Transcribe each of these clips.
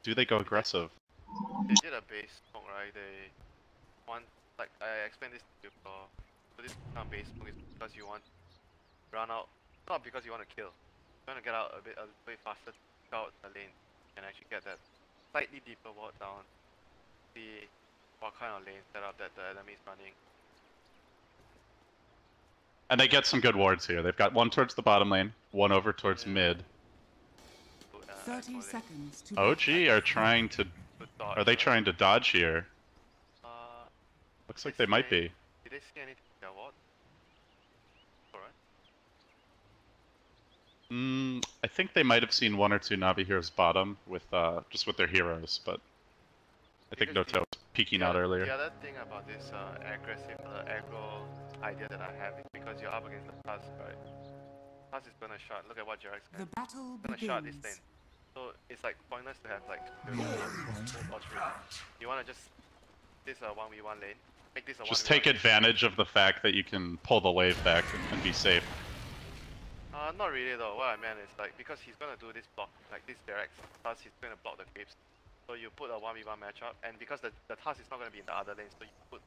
do they go aggressive? They did a base smoke, right? They want, like, I explained this to you before. So this kind of base smoke is because you want to run out, not because you want to kill. You want to get out a bit faster to go out the lane and actually get that slightly deeper ward down. See what kind of lane setup that the enemy is running. And they get some good wards here. They've got one towards the bottom lane, one over towards mid. 30 seconds to OG are trying to... Are they trying to dodge here? Looks like they might be. Did they see anything in their ward? Alright. I think they might have seen one or two Navi heroes bottom with just with their heroes, but I think Dota was peeking out earlier. The other thing about this aggressive aggro idea that I have is because you're up against the Pass, right? Pass is gonna shot. Look at what Jarek's gonna shot this lane. So it's like pointless to have like or three. You wanna just this 1v1 lane. Make this a just take advantage of the fact that you can pull the wave back and be safe. Not really though. What I meant is like because he's gonna do this block, like this direct task, he's gonna block the creeps. So you put a 1v1 matchup, and because the task is not gonna be in the other lane, so you put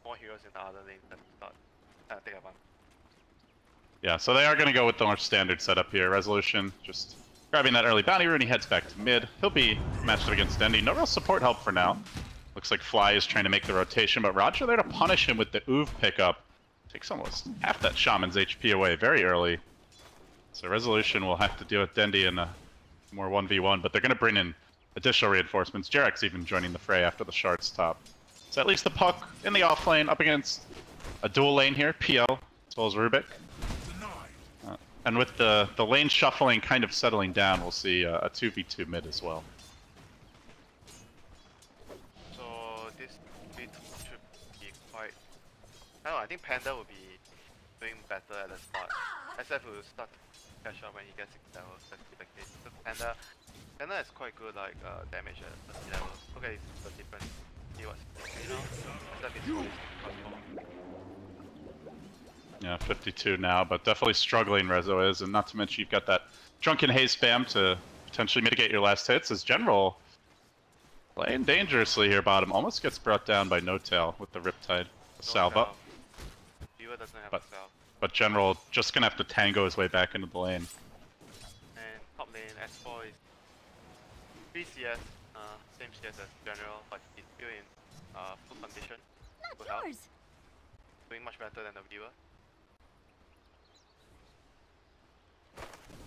more heroes in the other lane than start. Take advantage. Yeah, so they are gonna go with the more standard setup here. Resolution just grabbing that early bounty rune. He heads back to mid. He'll be matched up against Dindi. No real support help for now. Looks like Fly is trying to make the rotation, but Roger there to punish him with the Oov pickup. Takes almost half that Shaman's HP away very early. So Resolution will have to deal with Dindi in a more 1v1, but they're going to bring in additional reinforcements. Jarek's even joining the fray after the shard's top. So at least the puck in the off lane up against a dual lane here, PL as well as Rubik. And with the lane shuffling kind of settling down, we'll see a 2v2 mid as well. So this mid should be quite... I don't know, I think Panda will be doing better at the start. SF will start to catch up when he gets 6 levels, that's the case. So Panda is quite good like damage at the level. Look at the difference. See what's, you know? SF is always Yeah, 52 now, but definitely struggling Rezo is, and not to mention you've got that Drunken Haze spam to potentially mitigate your last hits, as General playing dangerously here bottom, almost gets brought down by No Tail with the Riptide. Salve up. Viewer doesn't have a salve. But General just gonna have to tango his way back into the lane. And top lane, S4 is 3 CS, same CS as General, but he's still in full condition. Good health. Doing much better than the viewer.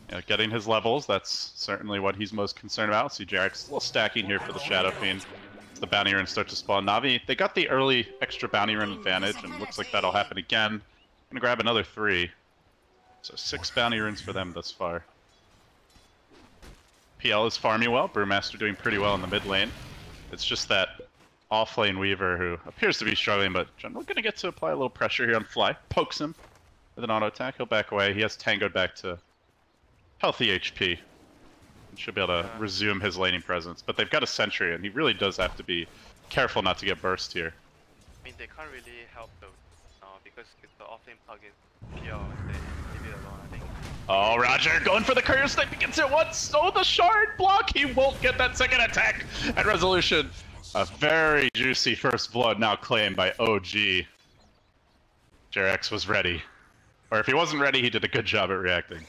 Yeah, getting his levels, that's certainly what he's most concerned about. See Jarek's a little stacking here for the Shadow Fiend. As the bounty runes start to spawn. Navi, they got the early extra bounty rune advantage, and looks like that'll happen again. Gonna grab another 3. So 6 bounty runes for them thus far. PL is farming well, Brewmaster doing pretty well in the mid lane. It's just that off-lane Weaver who appears to be struggling, but General gonna get to apply a little pressure here on Fly. Pokes him with an auto attack, he'll back away. He has tangoed back to healthy HP. And should be able to resume his laning presence. But they've got a sentry, and he really does have to be careful not to get burst here. I mean, they can't really help though, because it's the off-lane plugin PL, they leave it alone, I think. Oh, Roger going for the courier snipe, he gets it once! Oh, the shard block! He won't get that second attack at Resolution. A very juicy first blood now claimed by OG. Jarex was ready. Or if he wasn't ready, he did a good job at reacting.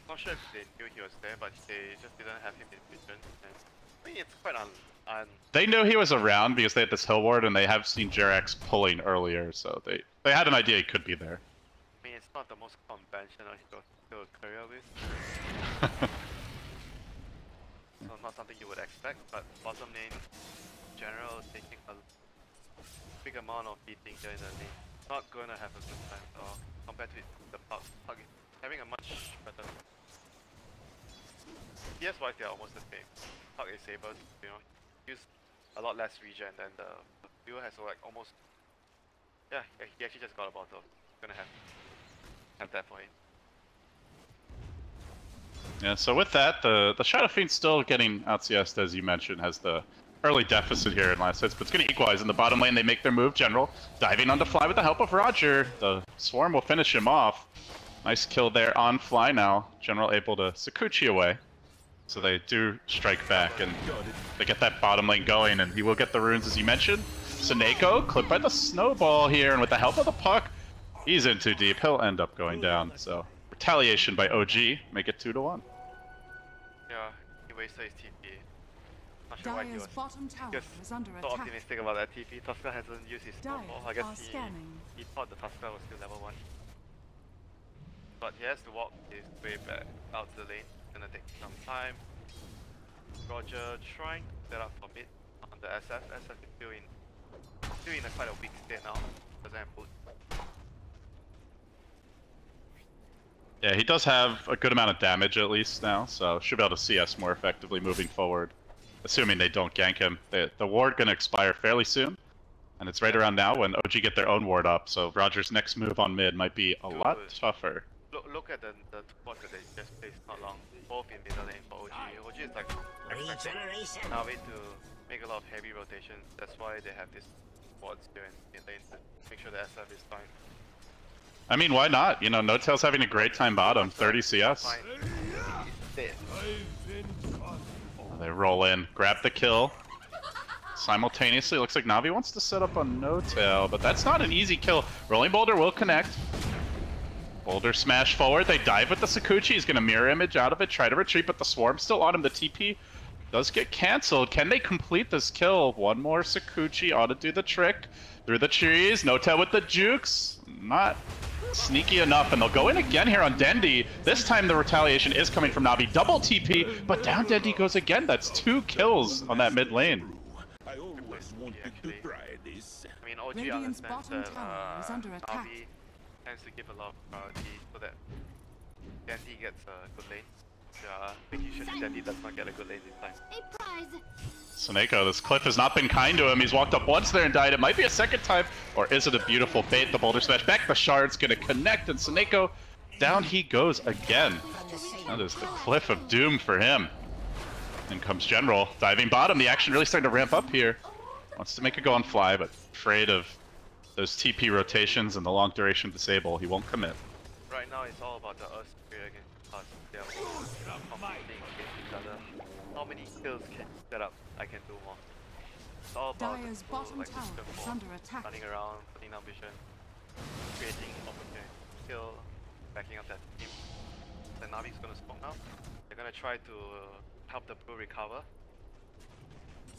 Not sure if they knew he was there, but they just didn't have him in vision. And I mean, it's quite They knew he was around because they had this hill ward, and they have seen Jarex pulling earlier, so they had an idea he could be there. I mean, it's not the most conventional hero to career with. So not something you would expect, but bottom lane, in general, taking a big amount of beating there in the lane. Not gonna have a good time at all, compared to the Pug. Pug is having a much better... CS-wise, they're almost the same. Pug is able to, you know, use a lot less regen than the viewer has like almost... Yeah, he actually just got a bottle. Gonna have that point. Yeah, so with that, the Shadow Fiend's still getting out CS'd, as you mentioned, has the early deficit here in last hits, but it's going to equalize in the bottom lane. They make their move. General diving onto Fly with the help of Roger. The Swarm will finish him off. Nice kill there on Fly now. General able to Sakuchi away. So they do strike back, and they get that bottom lane going, and he will get the runes as you mentioned. Suneko clipped by the snowball here, and with the help of the puck, he's in too deep. He'll end up going down. So retaliation by OG, make it 2-1. Yeah, he wasted his TP. Not sure why he Dire's was bottom tower just is under so attack. optimistic about that TP. Tusker hasn't used his Dire snowball. I are guess scanning. he thought the Tusker was still level 1. But he has to walk his way back out to the lane. It's gonna take some time. Roger trying to set up for mid on the SF. SF is still in a quite a weak state now. Doesn't have boot. Yeah, he does have a good amount of damage at least now, so should be able to CS more effectively moving forward. Assuming they don't gank him. The ward gonna expire fairly soon, and it's right around now when OG get their own ward up, so Roger's next move on mid might be a lot tougher. Look at the spots that they just placed not long. Both in middle lane for OG. OG is like expecting Navi to make a lot of heavy rotations. That's why they have this wards here in mid lane to make sure the SF is fine. I mean, why not? You know, No-Tail's having a great time bottom, 30 CS. Fine. He's dead. They roll in, grab the kill. Simultaneously, looks like Navi wants to set up on No-Tail, but that's not an easy kill. Rolling Boulder will connect. Boulder smash forward, they dive with the Sakuchi, he's gonna mirror image out of it, try to retreat, but the Swarm's still on him, the TP does get cancelled. Can they complete this kill? One more Sakuchi ought to do the trick. Through the trees, No-Tail with the jukes. Not sneaky enough, and they'll go in again here on Dindi. This time the retaliation is coming from Navi. Double TP, but down Dindi goes again. That's 2 kills on that mid lane. I always wanted to try this. I mean, OG Radiant's understands bottom that tower is under attack. Navi tends to give a lot of priority so that Dindi gets a good lane. Yeah, making sure Dindi does not get a good lane this time. Suneko, this cliff has not been kind to him. He's walked up once there and died. It might be a second time, or is it a beautiful bait? The Boulder smash back, the shard's gonna connect, and Suneko, down he goes again. That is the cliff of doom for him. In comes General, diving bottom. The action really starting to ramp up here. Wants to make a go on fly, but afraid of those TP rotations and the long duration disable. He won't commit. Right now it's all about the us against us. They are competing against each other. How many kills can you set up? I can do more. It's all about Dire's bottom tower is under attack. running around, putting down vision, creating opportunity, kill, backing up that team. Then Navi's gonna spawn now. They're gonna try to help the Blue recover.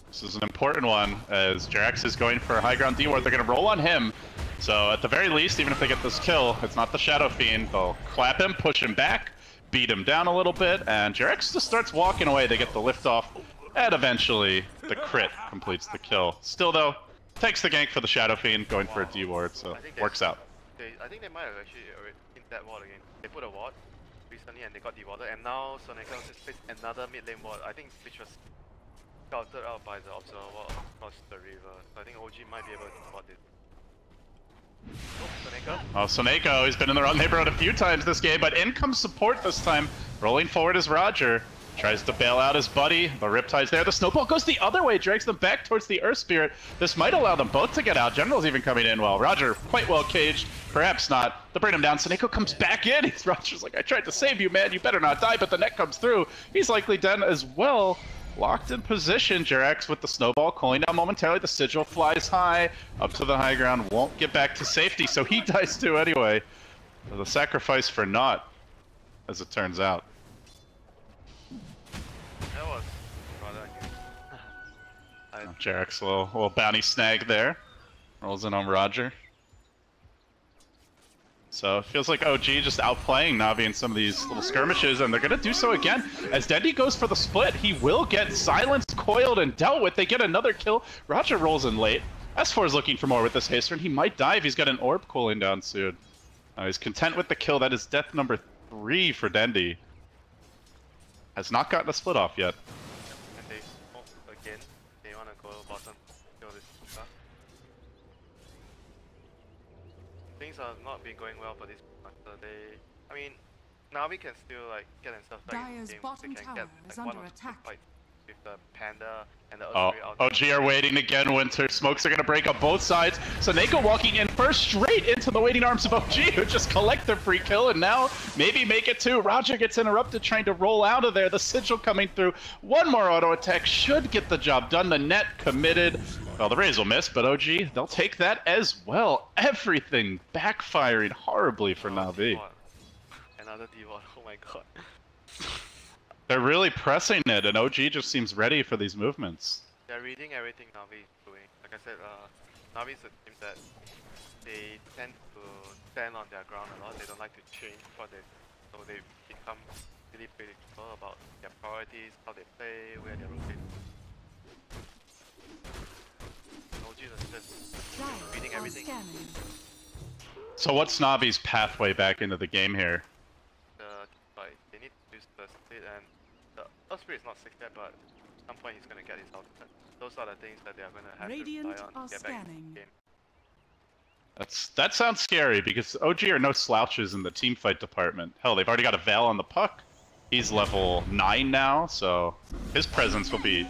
This is an important one, as Jerax is going for a high ground D ward. They're going to roll on him. So at the very least, even if they get this kill, it's not the Shadow Fiend. They'll clap him, push him back, beat him down a little bit, and Jerax just starts walking away. They get the lift off, and eventually the crit completes the kill. Still though, takes the gank for the Shadow Fiend, going for a D ward, so works out. I think they might have actually already hit that ward again. They put a ward recently and they got dewarded, and now Soneka just placed another mid lane ward, I think, which was scouted out by the observer across the river. So I think OG might be able to spot this. Oh, Soneka. Oh, Suneko, he's been in the wrong neighborhood a few times this game, but in comes support this time. Rolling forward is Roger. Tries to bail out his buddy. The Riptide's there. The snowball goes the other way, drags them back towards the Earth Spirit. This might allow them both to get out. General's even coming in well. Roger, quite well caged. Perhaps not. They bring him down. Suneko comes back in. Roger's like, I tried to save you, man. You better not die, but the net comes through. He's likely dead as well. Locked in position. Jerax with the snowball, cooling down momentarily. The sigil flies high up to the high ground. Won't get back to safety, so he dies too anyway. The sacrifice for naught, as it turns out. That was rather Jerax, a little bounty snag there. Rolls in on Roger. So it feels like OG just outplaying Navi in some of these little skirmishes, and they're going to do so again. As Dindi goes for the split, he will get silenced, coiled, and dealt with. They get another kill. Roger rolls in late. S4 is looking for more with this haste run. He might dive. He's got an orb cooling down soon. He's content with the kill. That is death number 3 for Dindi. Has not gotten a split off yet. And they smoke again. They want to go bottom. Kill this stuff. Things are not been going well for this master. I mean, Navi can still like get themselves back in the Dire's game. bottom They can tower get is like, one under or two attack. fights with the Panda and the Oh, Osprey out. OG are waiting again, Winter. Smokes are gonna break up both sides. Saneko walking in first straight into the waiting arms of OG, who just collect the free kill, and now maybe make it two. Roger gets interrupted trying to roll out of there. The Sigil coming through. One more auto attack should get the job done. The net committed. Well, the Rays will miss, but OG, they'll take that as well. Everything backfiring horribly for Navi. D1. Another D1, oh my god. They're really pressing it, and OG just seems ready for these movements. They're reading everything Navi is doing. Like I said, Navi is a team that they tend to stand on their ground a lot. They don't like to change what they, so they become really predictable about their priorities, how they play, where they're rotating. OG is just reading everything. So what's Navi's pathway back into the game here? They need to use the split, and the Osprey is not sick yet, but at some point he's gonna get his ultimate. Those are the things that they are gonna have Radiant to rely on to get back in the game. That sounds scary because OG are no slouches in the teamfight department. Hell, they've already got a Val on the puck. He's level 9 now, so his presence will be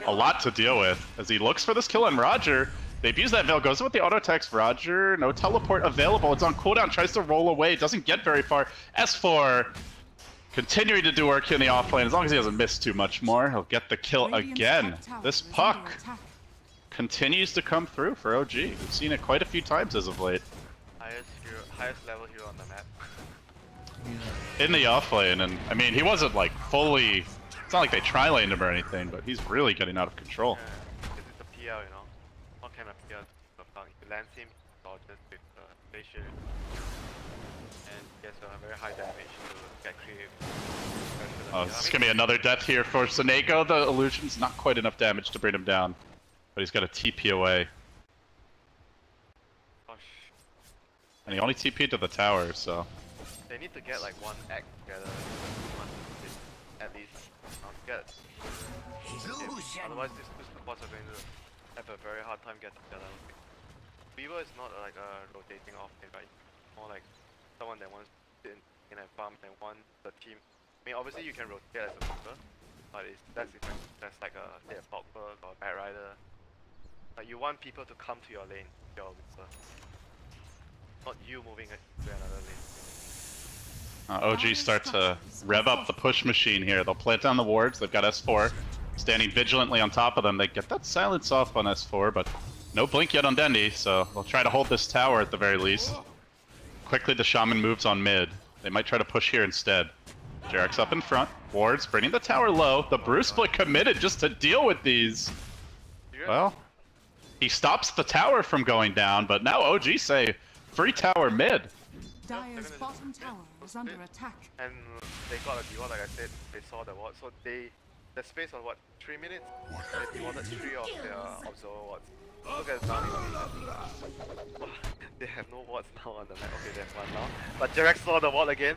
a lot to deal with as he looks for this kill on Roger. They've used that Veil, goes with the auto attacks. Roger, no teleport available. It's on cooldown, tries to roll away, doesn't get very far. S4 continuing to do work here in the offlane. As long as he doesn't miss too much more, he'll get the kill again. This puck continues to come through for OG. We've seen it quite a few times as of late. Highest level hero on the map. In the offlane, and I mean, he wasn't like fully. It's not like they tri-laned him or anything, but he's really getting out of control. Yeah, this is the PL, you know. What kind of PL? He lands him, dodges with Glacier, and gets a very high damage to get creep. Oh, this is gonna be another death here for Saneko. The illusion's not quite enough damage to bring him down, but he's got a TP away. Gosh. And he only TP'd to the tower, so. They need to get like one act together, at least. Otherwise, these two supports are going to have a very hard time getting together. Weaver is not like a rotating offlane, right? More like someone that wants to sit in a farm and want the team. I mean, obviously you can rotate as a Weaver, but that's like a Pogba or a Bad Rider. Like you want people to come to your lane, your Weaver, not you moving it to another lane. OG start to rev up the push machine here. They'll plant down the wards. They've got S4 standing vigilantly on top of them. They get that silence off on S4, but no blink yet on Dindi, so they'll try to hold this tower at the very least. Quickly, the Shaman moves on mid. They might try to push here instead. Jarek's up in front. Wards bringing the tower low. The Bruce split committed just to deal with these. Well, he stops the tower from going down, but now OG say free tower mid. Dire's bottom tower is under attack. And they got a D1, like I said, they saw the ward, so the space of what, 3 minutes? They D1'd 3 of their observer wards. Look at down in they have no wards now on the map. Okay, they have one now. But Jarek saw the ward again.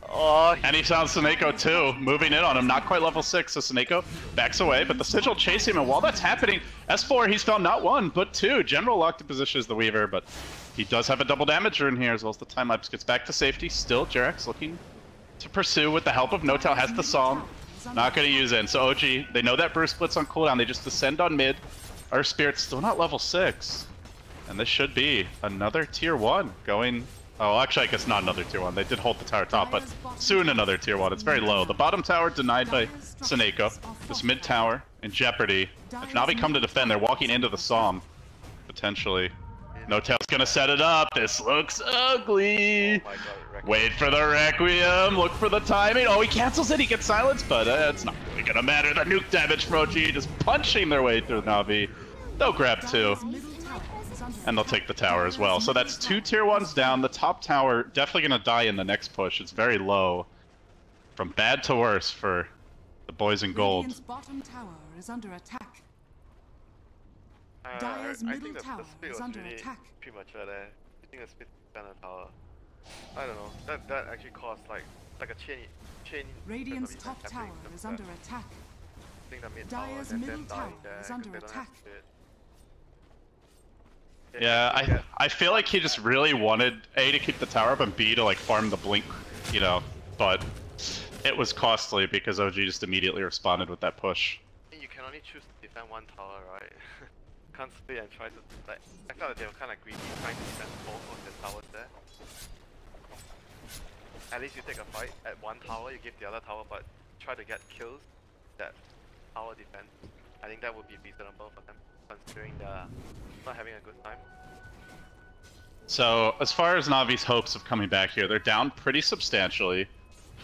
Oh, and he found Saneko too, moving in on him. Not quite level 6, so Saneko backs away, but the Sigil chase him, and while that's happening, S4, he's found not one, but two. General locked in position as the Weaver, but he does have a double damager in here, as well as the time-lapse gets back to safety. Still, Jarek's looking to pursue with the help of Notel, has the Psalm. Not going to use it, and so OG, they know that Bruce split's on cooldown, they just descend on mid. Our Spirit's still not level 6. And this should be another tier 1 going... Oh, actually, I guess not another tier 1. They did hold the tower top, but soon another tier 1. It's very low. The bottom tower denied by Saneko. This mid tower in jeopardy. If Navi come to defend, they're walking into the Psalm, potentially. Notel's gonna set it up. This looks ugly. oh my god, Wait for the Requiem. Look for the timing. Oh, he cancels it. He gets silenced, but it's not really gonna matter. The nuke damage for OG just punching their way through Navi. They'll grab 2. And they'll take the tower as well. So that's 2 tier 1s down. The top tower definitely gonna die in the next push. It's very low. From bad to worse for the boys in gold. Radiant's bottom tower is under attack. I Dire's think middle the tower speed is was under really attack. premature there. I think the speed on the tower. I don't know. That actually caused like a chain. Radiant's top tower is under attack. I think the mid Dire's tower and middle then tower dying there is 'cause under they don't have attack. speed. Yeah, I feel like he just really wanted A to keep the tower up and B to like farm the blink, you know, but it was costly because OG just immediately responded with that push. you can only choose to defend one tower, right? Can't split and try to like. I felt that they were kind of greedy, trying to defend both of the towers there. At least you take a fight at one tower, you give the other tower, but try to get kills that tower defense. I think that would be reasonable for them, considering they're not having a good time. So, as far as Navi's hopes of coming back here, they're down pretty substantially.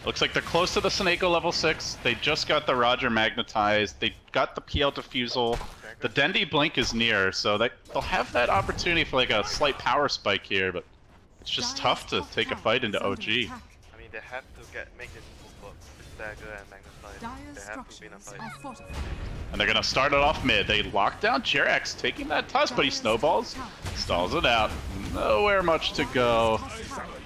Looks like they're close to the Snako level 6. They just got the Roger magnetized. They got the PL defusal. The Dindi blink is near, so they'll have that opportunity for like a slight power spike here, but it's just tough to take a fight into OG. I mean, they have to make this move work. Dagger and magnetize. They have to win a fight. And they're gonna start it off mid. They lock down Jerax, taking that tusk, but he snowballs, stalls it out. Nowhere much to go.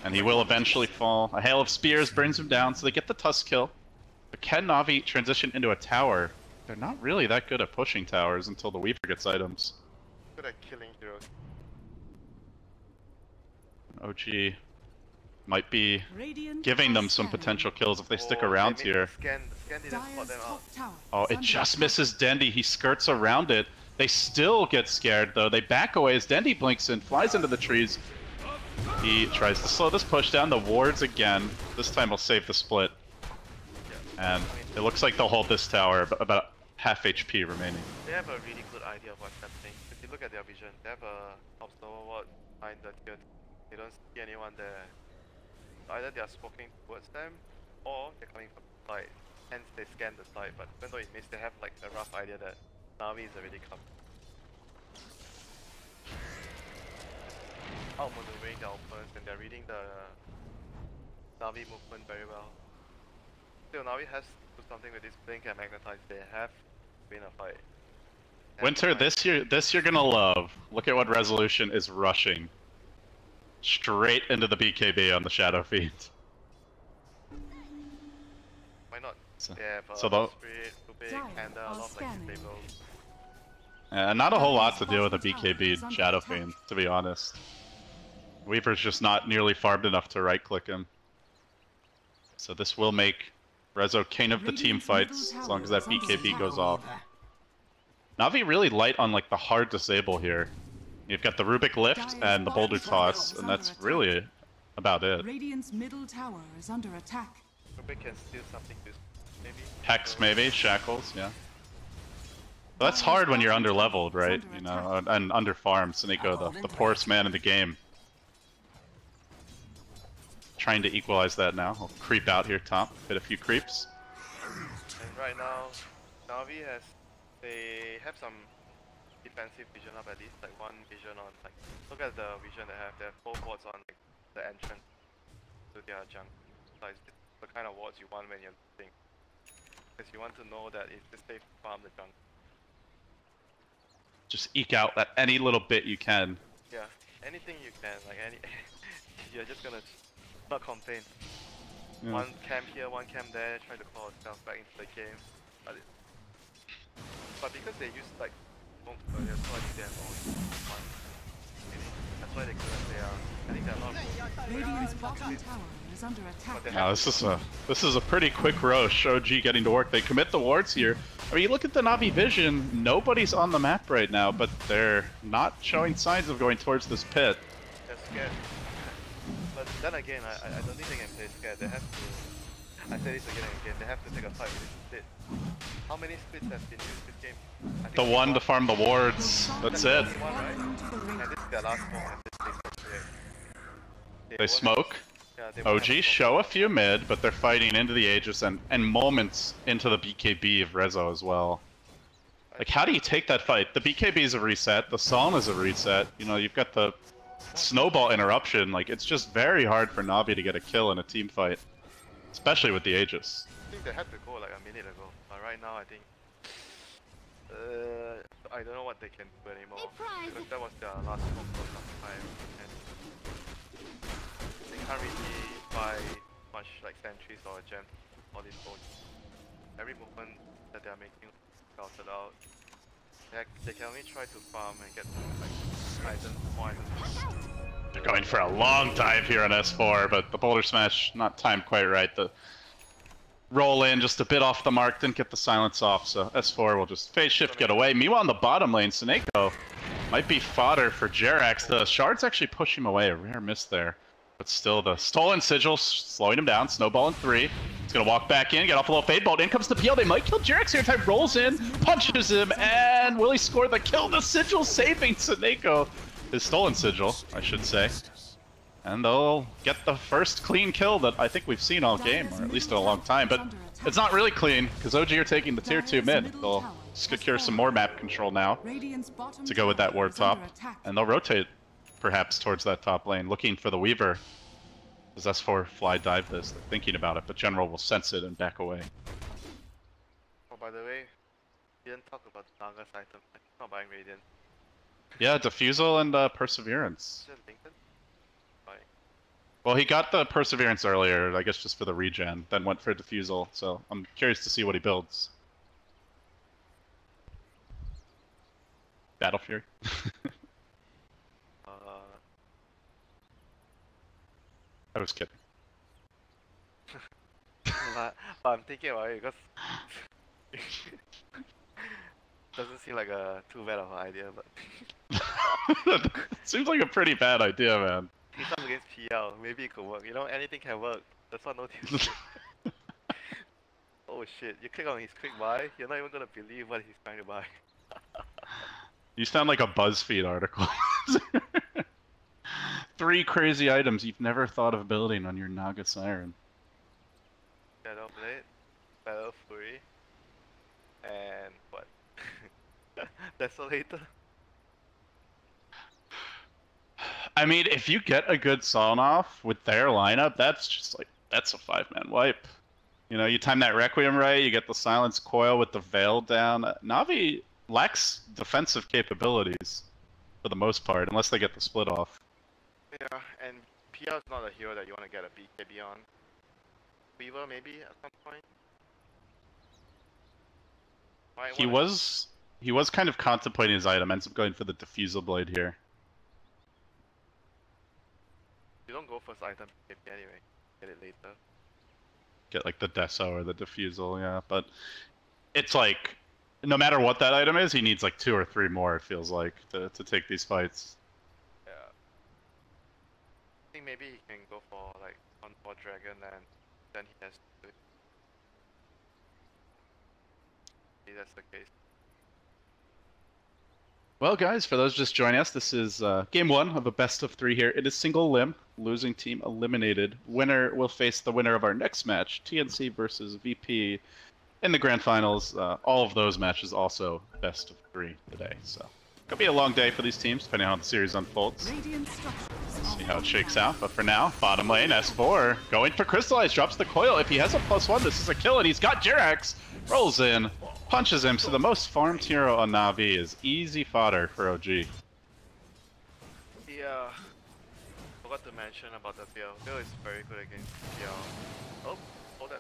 And he will eventually fall. A hail of spears brings him down, so they get the tusk kill. But can Navi transition into a tower? They're not really that good at pushing towers until the Weaver gets items. Good at killing heroes. OG might be giving them some potential kills if they stick around here. Scan didn't spot them out. Oh, it just misses Dindi. He skirts around it. They still get scared though. They back away as Dindi blinks in, flies into the trees. He tries to slow this push down. The wards again. This time he'll save the split. And it looks like they'll hold this tower, about half HP remaining. They have a really good idea of what's happening. If you look at their vision, they have a observer ward behind the tier. They don't see anyone there. Either they are smoking towards them, or they're coming from the side. Hence they scan the side, but even though it missed, they have like a rough idea that Navi is already coming. Out-maneuvering their opponents, and they're reading the Navi movement very well. Still, Navi has to do something with this blink and magnetize. They have to win a fight. And Winter, this you're gonna love. Look at what Resolution is rushing. Straight into the BKB on the Shadow Fiend. Why not? So, They have so the, Spirit, Rubik, and a lot of like stables. not a whole lot to deal with a BKB Shadow Fiend, to be honest. Weaver's just not nearly farmed enough to right-click him. So this will make Rezo king of the team fights, as long as that BKB goes off. Navi really light on like the hard disable here. You've got the Rubik lift and the boulder toss, and that's really about it. Radiant's middle tower is under attack. Rubik can steal something to maybe. Hex maybe, shackles, yeah. But that's hard when you're under leveled, right? You know, and under farmed. Snako, the poorest man in the game. Trying to equalize that now. I'll creep out here top, hit a few creeps. And right now, Navi they have some defensive vision up at least, like one vision on, like, look at the vision they have 4 wards on like, the entrance to their jungle. Like, it's the kind of wards you want when you're looting. Because you want to know that it's safe to farm the jungle. Just eke out that any little bit you can. Yeah, anything you can, like you're just gonna not complain. Yeah. One camp here, one camp there, try to call itself back into the game. But because they use like smoke earlier, so I think they have only one. That's why they couldn't say I think they're not. Radiant's bottom tower is under attack. Now this is a pretty quick rush. OG getting to work. They commit the wards here. I mean, you look at the Navi vision. Nobody's on the map right now, but they're not showing signs of going towards this pit. They're scared. But then again, I don't think they can play scared. They have to. I say this again and again. They have to take a fight with this split. How many splits have been used this game? I think the one to farm the wards. That's it. One, right? And this is their last one. They smoke. OG show a few mid, but they're fighting into the Aegis and moments into the BKB of Rezo as well. Like, how do you take that fight? The BKB is a reset, the Psalm is a reset, you know, you've got the snowball interruption, like, it's just very hard for Navi to get a kill in a team fight. Especially with the Aegis. I think they had to go like a minute ago, but right now I think... I don't know what they can do anymore, because that was their last smoke for some time. And they can't really buy much like sentries or gems or these boats. Every movement that they are making scouted out. They can only try to farm and get like items, more items. They're going for a long dive here on S4, but the boulder smash not timed quite right. The roll in just a bit off the mark, didn't get the silence off, so S4 will just phase shift, get away. Meanwhile, in the bottom lane, Seneko might be fodder for Jerax. The shards actually push him away, a rare miss there. But still, the stolen sigil slowing him down, snowball in 3. He's gonna walk back in, get off a little fade bolt. In comes the PL, they might kill Jerax here. Time rolls in, punches him, and will he score the kill? The sigil saving Seneko. His stolen sigil, I should say. And they'll get the first clean kill that I think we've seen all game, or at least in a long time. But it's not really clean, because OG are taking the tier 2 mid. They'll secure some more map control now to go with that ward top. And they'll rotate, perhaps, towards that top lane, looking for the Weaver. Does S4 fly dive this? They're thinking about it, but General will sense it and back away. Oh, by the way, we didn't talk about the Nagas item. I'm not buying Radiant. Yeah, Diffusal and Perseverance. Is it Lincoln? Well, he got the Perseverance earlier, I guess just for the regen, then went for Diffusal, so I'm curious to see what he builds. Battle Fury? I was kidding. But I'm thinking about it because doesn't seem like a too bad of an idea, but Seems like a pretty bad idea, man. he's up against PL, maybe it could work. You know, anything can work. That's what notice. Oh shit, you click on his quick buy, you're not even gonna believe what he's trying to buy. You sound like a BuzzFeed article. 3 crazy items you've never thought of building on your Naga Siren. Shadow Blade, Battle Fury, and what? Desolator? I mean, if you get a good Sawn off with their lineup, that's just like, that's a 5-man wipe. You know, you time that Requiem right, you get the Silence Coil with the Veil down. Navi lacks defensive capabilities for the most part, unless they get the split off. Yeah, and PL is not a hero that you want to get a BKB on. Weaver maybe at some point? He was kind of contemplating his item, ends up going for the Diffusal Blade here. You don't go first item BKB anyway, get it later. Get like the Deso or the Diffusal, yeah, but it's like, no matter what that item is, he needs like 2 or 3 more, it feels like, to take these fights. Yeah. I think maybe he can go for like 1 more dragon and then he has to. Maybe that's the case. Well, guys, for those just joining us, this is game 1 of a best of 3 here. It is single limb, losing team eliminated. Winner will face the winner of our next match, TNC versus VP, in the grand finals. All of those matches also best of 3 today. So, could be a long day for these teams, depending on how the series unfolds. See how it shakes out. But for now, bottom lane, S4 going for Crystallize, drops the coil. If he has a +1, this is a kill, and he's got Jerax. Rolls in, punches him, so the most farmed hero on Navi is easy fodder for OG. Yeah, forgot to mention about the PL. PL is very good against PL.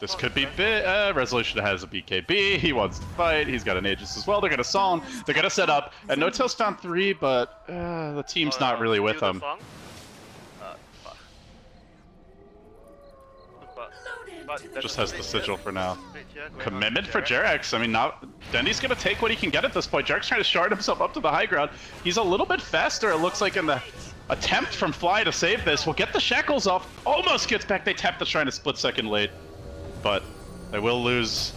This could be bit. Resolution has a BKB. He wants to fight. He's got an Aegis as well. They're gonna Psalm. They're gonna set up. And No Tail's found 3, but the team's not really with him. Just has the sigil for now. Commitment for Jerax. I mean, now Dindi's gonna take what he can get at this point. Jerax trying to shard himself up to the high ground. He's a little bit faster, it looks like, in the attempt from Fly to save this. We'll get the shackles off. Almost gets back. They tap the shrine a split second late. But they will lose,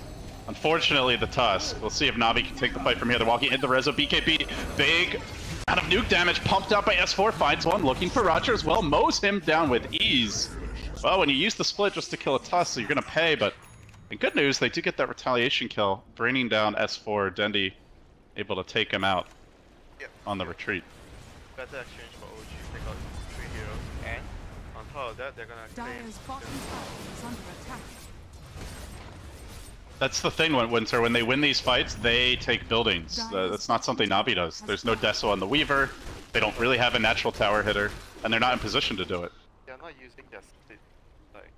unfortunately, the Tusk. We'll see if Navi can take the fight from here. They're walking into the Rezo BKB. Big amount of nuke damage pumped out by S4. Finds one, looking for Roger as well. Mows him down with ease. Well, when you use the split just to kill a Tusk, so you're going to pay, but in good news, they do get that retaliation kill, bringing down S4. Dindi able to take him out on the retreat. Better exchange for OG, take out 3 heroes, and on top of that, they're going to claim... That's the thing, Winter. When they win these fights, they take buildings. That's not something Navi does. There's no Deso on the Weaver. They don't really have a natural tower hitter, and they're not in position to do it. They're not using their split, like,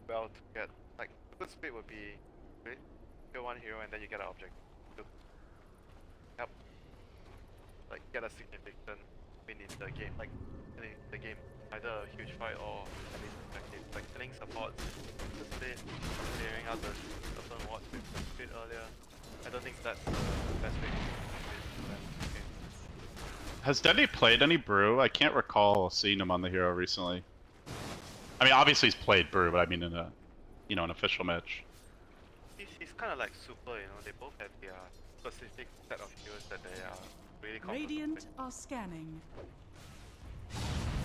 well to get, like, a good split would be, right? Kill 1 hero and then you get an object. Yep. Like, get a significant win in the game, like in the game, either a huge fight or at least effective. Like killing supports, the split, clearing out the certain wards with the split earlier. I don't think that's the best way to win that game. Has Dindi played any Brew? I can't recall seeing him on the hero recently. I mean, obviously he's played Brew, but I mean in a, you know, an official match. He's kind of like super, you know. They both have their specific set of heroes that they are really confident Radiant with. are scanning.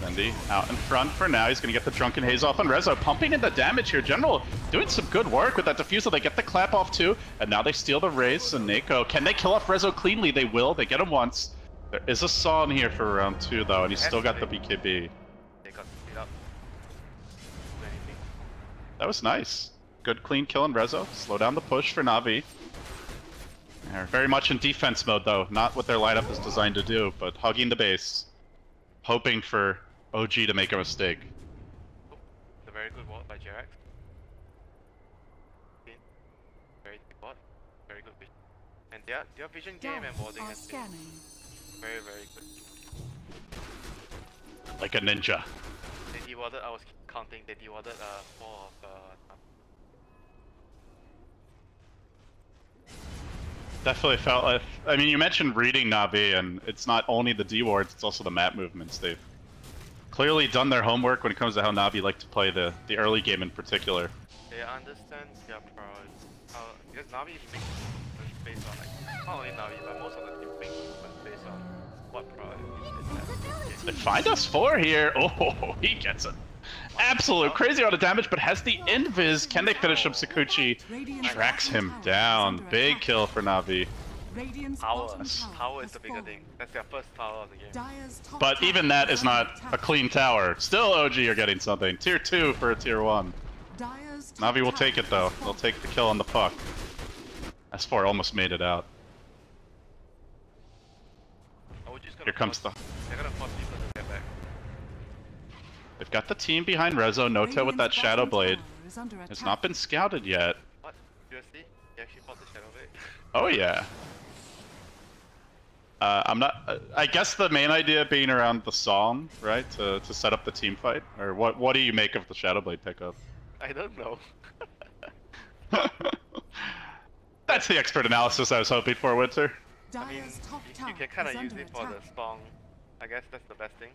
Dindi out in front for now. He's going to get the Drunken Haze off on Rezo. Pumping in the damage here. General doing some good work with that Diffusal. They get the clap off too. And now they steal the Raze. And Neko, can they kill off Rezo cleanly? They will. They get him once. There is a Saw in here for round 2 though. And he's still got the BKB. They got speed up. Anything. That was nice. Good clean kill on Rezo. Slow down the push for Navi. They're very much in defense mode though. Not what their lineup is designed to do, but hugging the base. Hoping for OG to make a mistake. Oh, it's a very good ward by Jerax. Very good ward. Very good vision. And their vision game and warding has been very, very good. Like a ninja. They dewarded, I was counting, they dewarded 4 of Definitely felt like, I mean, you mentioned reading Navi, and it's not only the D wards, it's also the map movements. They've clearly done their homework when it comes to how Navi like to play the early game in particular. they understand their priorities. Because Navi makes movements based on, like, not only Navi, but most of the team make movements based on what priorities they have. They find us 4 here. Oh, he gets it. Absolute crazy amount of damage, but has the invis. Can they finish him? Sakuchi tracks him down. Big kill for Navi. Power is the bigger thing. That's their first tower of the game. But even that is not a clean tower. Still OG are getting something. Tier 2 for a tier 1. Navi will take it though. They'll take the kill on the puck. S4 almost made it out. Here comes the... They're gonna force people to get back. They've got the team behind Rezo. Nota with that Shadow Blade. It's not been scouted yet. What? Seriously? You actually fought the Shadow Blade? Oh yeah. I'm not... I guess the main idea being around the song, right? To set up the team fight? Or what do you make of the Shadow Blade pickup? I don't know. That's the expert analysis I was hoping for, Winter. I mean, you can kind of use it for the song. I guess that's the best thing.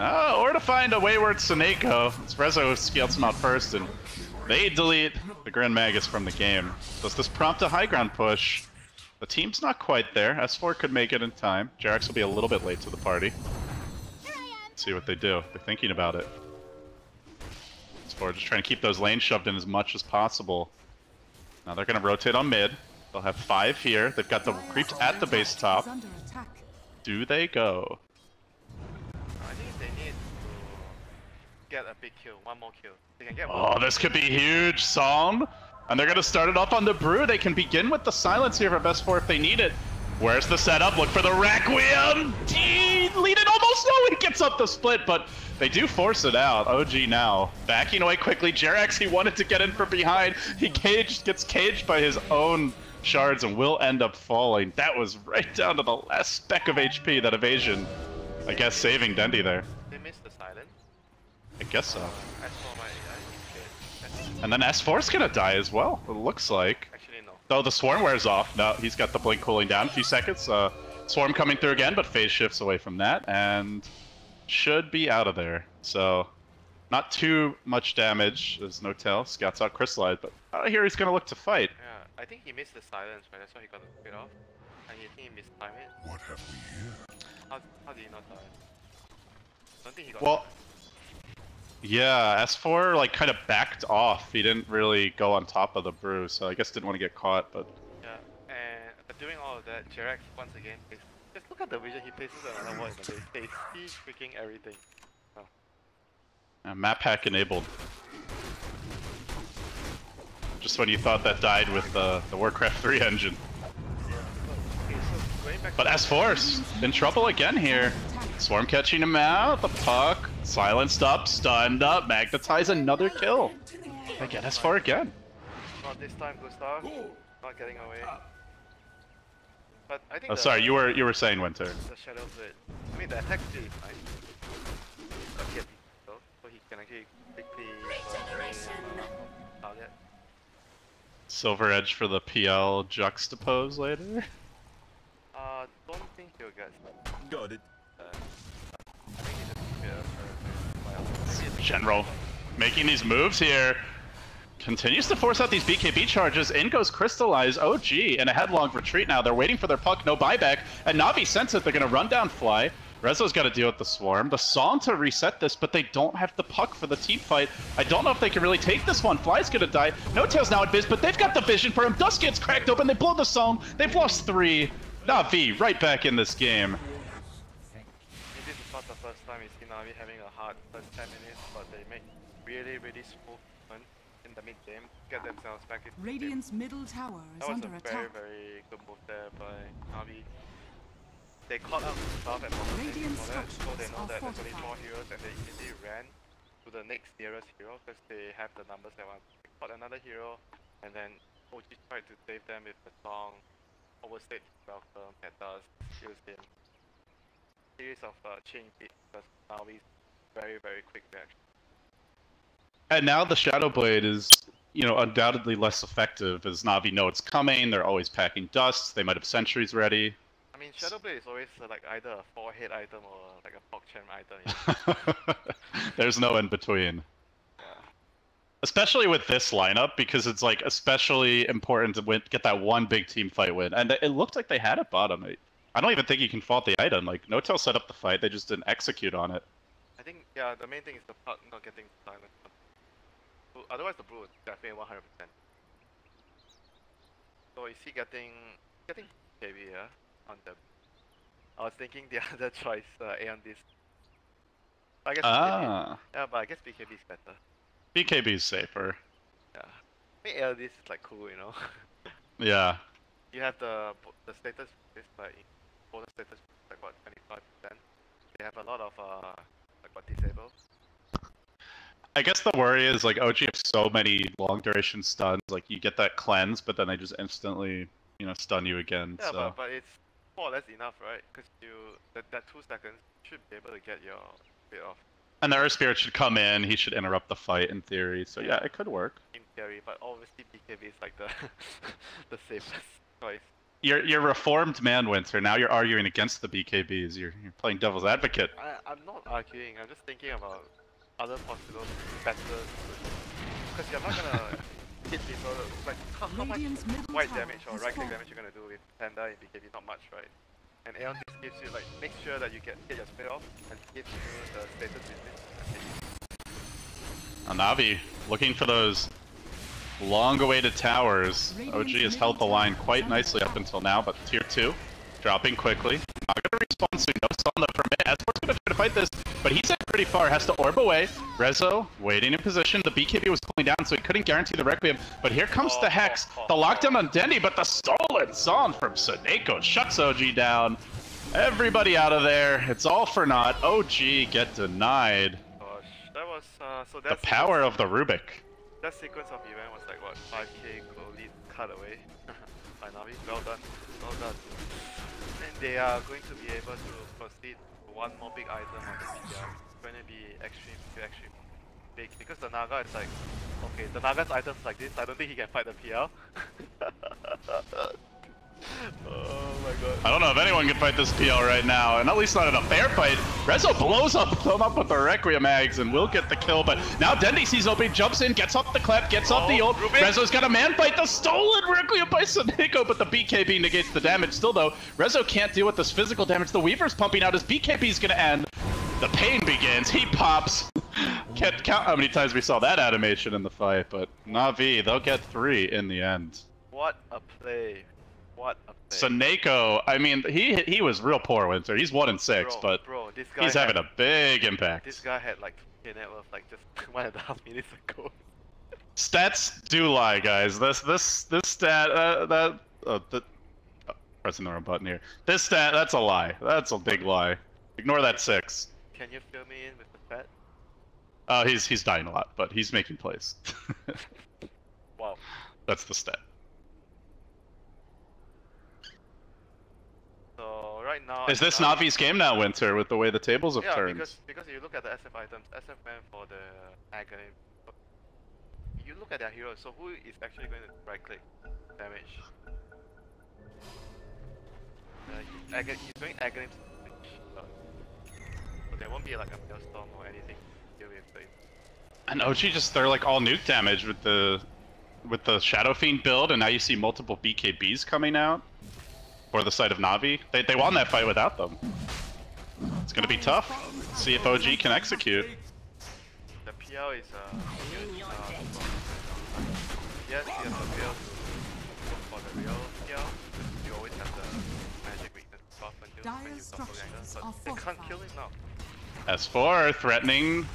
Or to find a wayward Seneko. It's Rezo who scaled him out first, and they delete the Grand Magus from the game. Does this prompt a high ground push? The team's not quite there. S4 could make it in time. Jerax will be a little bit late to the party. Let's see what they do. They're thinking about it. S4 just trying to keep those lanes shoved in as much as possible. Now they're going to rotate on mid. They'll have 5 here. They've got the creeps at the base top. Do they go? I think they need to get a big kill, 1 more kill. They can get Oh, this could be huge, Song. And they're going to start it off on the Brew. They can begin with the silence here for best 4 if they need it. Where's the setup? Look for the Requiem! Lead it almost! No, he gets up the split, but they do force it out. OG now backing away quickly. Jerax, he wanted to get in from behind. He gets caged by his own shards and will end up falling. That was right down to the last speck of HP, that evasion. I guess saving Dindi there. They missed the silence. I guess so. S4 And then S4's gonna die as well, it looks like. Actually, no. Though the Swarm wears off. No, he's got the Blink cooling down a few seconds. Swarm coming through again, but phase shifts away from that, and should be out of there. So, not too much damage. There's no tell. Scouts out Crystallized, but out of here he's gonna look to fight. Yeah, I think he missed the silence, right? That's why he got the split off. And you think he missed time it? What have we here? How did he not die? I don't think he got Well, yeah, S4 like kind of backed off. He didn't really go on top of the Brew, so I guess didn't want to get caught, but... Yeah, and doing all of that, Jerax once again, just look at the vision he places another wall in the base. He's freaking everything. Oh. Map hack enabled. Just when you thought that died with the Warcraft 3 engine. Okay, so going back But to S4's in trouble again here. Swarm catching him out, the puck, silenced up, stunned up, magnetize, another kill. They get S4 again. not this time, Gustav. Not getting away. But I think Oh, sorry, you were saying Winter. the Shadow Blade. I mean, the attack speed is nice. So he can actually quickly target. Silver Edge for the PL juxtapose later. Don't think he'll get. Got it. I think he just General making these moves here. Continues to force out these BKB charges. In goes Crystallize. OG in a headlong retreat now. They're waiting for their puck. No buyback. And Navi sense it. They're going to run down Fly. Rezo's got to deal with the Swarm. The Song to reset this, but they don't have the puck for the team fight. I don't know if they can really take this one. Fly's going to die. No Tails now at Biz, but they've got the vision for him. Dust gets cracked open. They blow the Song. They've lost 3. Navi right back in this game. This is not the first time we see Navi having a hard first 10 minutes, but they make really smooth movement in the mid game, get themselves back in. Radiant's middle tower is That was under a attack. very good move there by Navi. They caught up to stuff and so they know that there's only 4 heroes and they immediately ran to the next nearest hero because they have the numbers they want. They caught another hero and then OG tried to save them with the Song, overstayed welcome, had dust, used him. Series of chain beats because Navi's very quick reaction. And now the Shadow Blade is, you know, undoubtedly less effective as Navi know it's coming. They're always packing dust. They might have sentries ready. I mean, Shadow Blade is always like either a 4-hit item or like a PogChamp item. You know? There's no in between. Yeah. Especially with this lineup, because it's like especially important to get that one big team fight win. And it looked like they had it bottom. I don't even think you can fault the item. Like, No-Tail set up the fight, they just didn't execute on it. I think, yeah, the main thing is the puck not getting silent. Otherwise the blue is definitely 100%. So is he getting KB, yeah? On the... I was thinking the other choice, Aeon this. I guess BKB, yeah, but I guess BKB is better. BKB is safer. Yeah. I think Aeon this is like cool, you know? Yeah. You have the status is like bonus status like what 25%. They have a lot of like what disable. I guess the worry is like OG have so many long duration stuns, like you get that cleanse, but then they just instantly, you know, stun you again. Yeah, so. but it's more or less enough, right? Because that 2 seconds should be able to get your bit off. And the Earth Spirit should come in, he should interrupt the fight in theory, so yeah, it could work. In theory, but obviously BKB is like the the safest choice. You're reformed man, Winter. Now you're arguing against the BKBs. You're playing devil's advocate. I'm not arguing. I'm just thinking about other possible better. Because you're not gonna hit people like how much white damage or right click damage you're gonna do with Panda in BKB? Not much, right? And Aeon just gives you like make sure that you get your split off and gives you the status with it. Navi looking for those long-awaited towers. OG has held the line quite nicely up until now, but tier 2 dropping quickly. Not gonna respawn soon. No stun though for mid. Esport's gonna try to fight this, but he's in pretty far. Has to orb away. Rezo waiting in position. The BKB was cooling down, so he couldn't guarantee the Requiem. But here comes the Hex. The lockdown on Dindi, but the stolen Zon from Suneko shuts OG down. Everybody out of there. It's all for naught. OG get denied. Gosh, that was so The that's power of the Rubik. that sequence of event was like what 5k lead cut away by Navi. Well done, well done. And they are going to be able to proceed to one more big item on the PTR. It's going to be extreme big because the Naga is like, okay, the Naga's items like this. I don't think he can fight the PL. Oh my god. I don't know if anyone can fight this PL right now, and at least not in a fair fight. Rezo blows up with the Requiem Mags and will get the kill, but now Dindi sees OP, jumps in, gets off the clap, gets off the ult. Rezo's got a man fight, the stolen Requiem by Suneko, but the BKB negates the damage. Still though, Rezo can't deal with this physical damage. The Weaver's pumping out, his BKB's gonna end. The pain begins, he pops. Can't count how many times we saw that animation in the fight, but Navi, they'll get 3 in the end. What a play. What a play. Suneko, I mean, he was real poor, Winter. He's 1-6, but bro, this guy he's having a big impact. This guy had like 2k net worth like just 1.5 minutes ago. Stats do lie, guys. This stat pressing the wrong button here. This stat, that's a lie. That's a big lie. Ignore that 6. Can you fill me in with the stat? He's dying a lot, but he's making plays. Wow. That's the stat. right now... Is this Navi's game now, Winter, with the way the tables have turned? because you look at the SF items, SF man for the agony. You look at their heroes, so who is actually going to right-click damage? He's doing agony, so there won't be like a maelstrom or anything to deal with. And OG just, they're like all nuke damage with the Shadow Fiend build, and now you see multiple BKBs coming out for the side of Navi. They won that fight without them. It's gonna be tough. See if OG can execute. The PL is yes, he has a build for the real PL. You always have the magic weakness buff until when you doppelganger, but they can't kill him now. S4 threatening.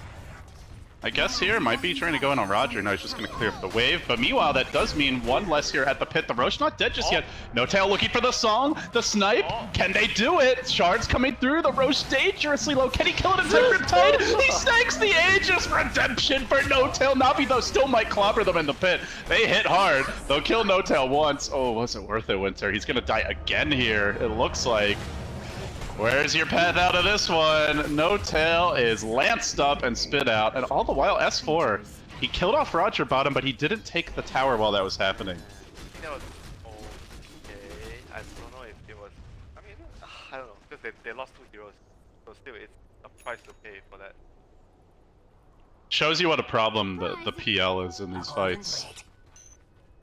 I guess here might be trying to go in on Roger. No, he's just going to clear up the wave. But meanwhile, that does mean one less here at the pit. The Roche not dead just yet. No Tail looking for the song. The snipe. Can they do it? Shards coming through. The Roche dangerously low. Can he kill it into Riptide? He snakes the Aegis. Redemption for No Tail. Navi, though, still might clobber them in the pit. They hit hard. They'll kill No Tail once. Oh, was it worth it, Winter? He's going to die again here, it looks like. Where's your path out of this one? No Tail is lanced up and spit out, and all the while S4, he killed off Roger bottom, but he didn't take the tower while that was happening. That was okay. I don't know if it was. I mean, I don't know because they lost 2 heroes, so still it's a price to pay for that. Shows you what a problem the PL is in these fights.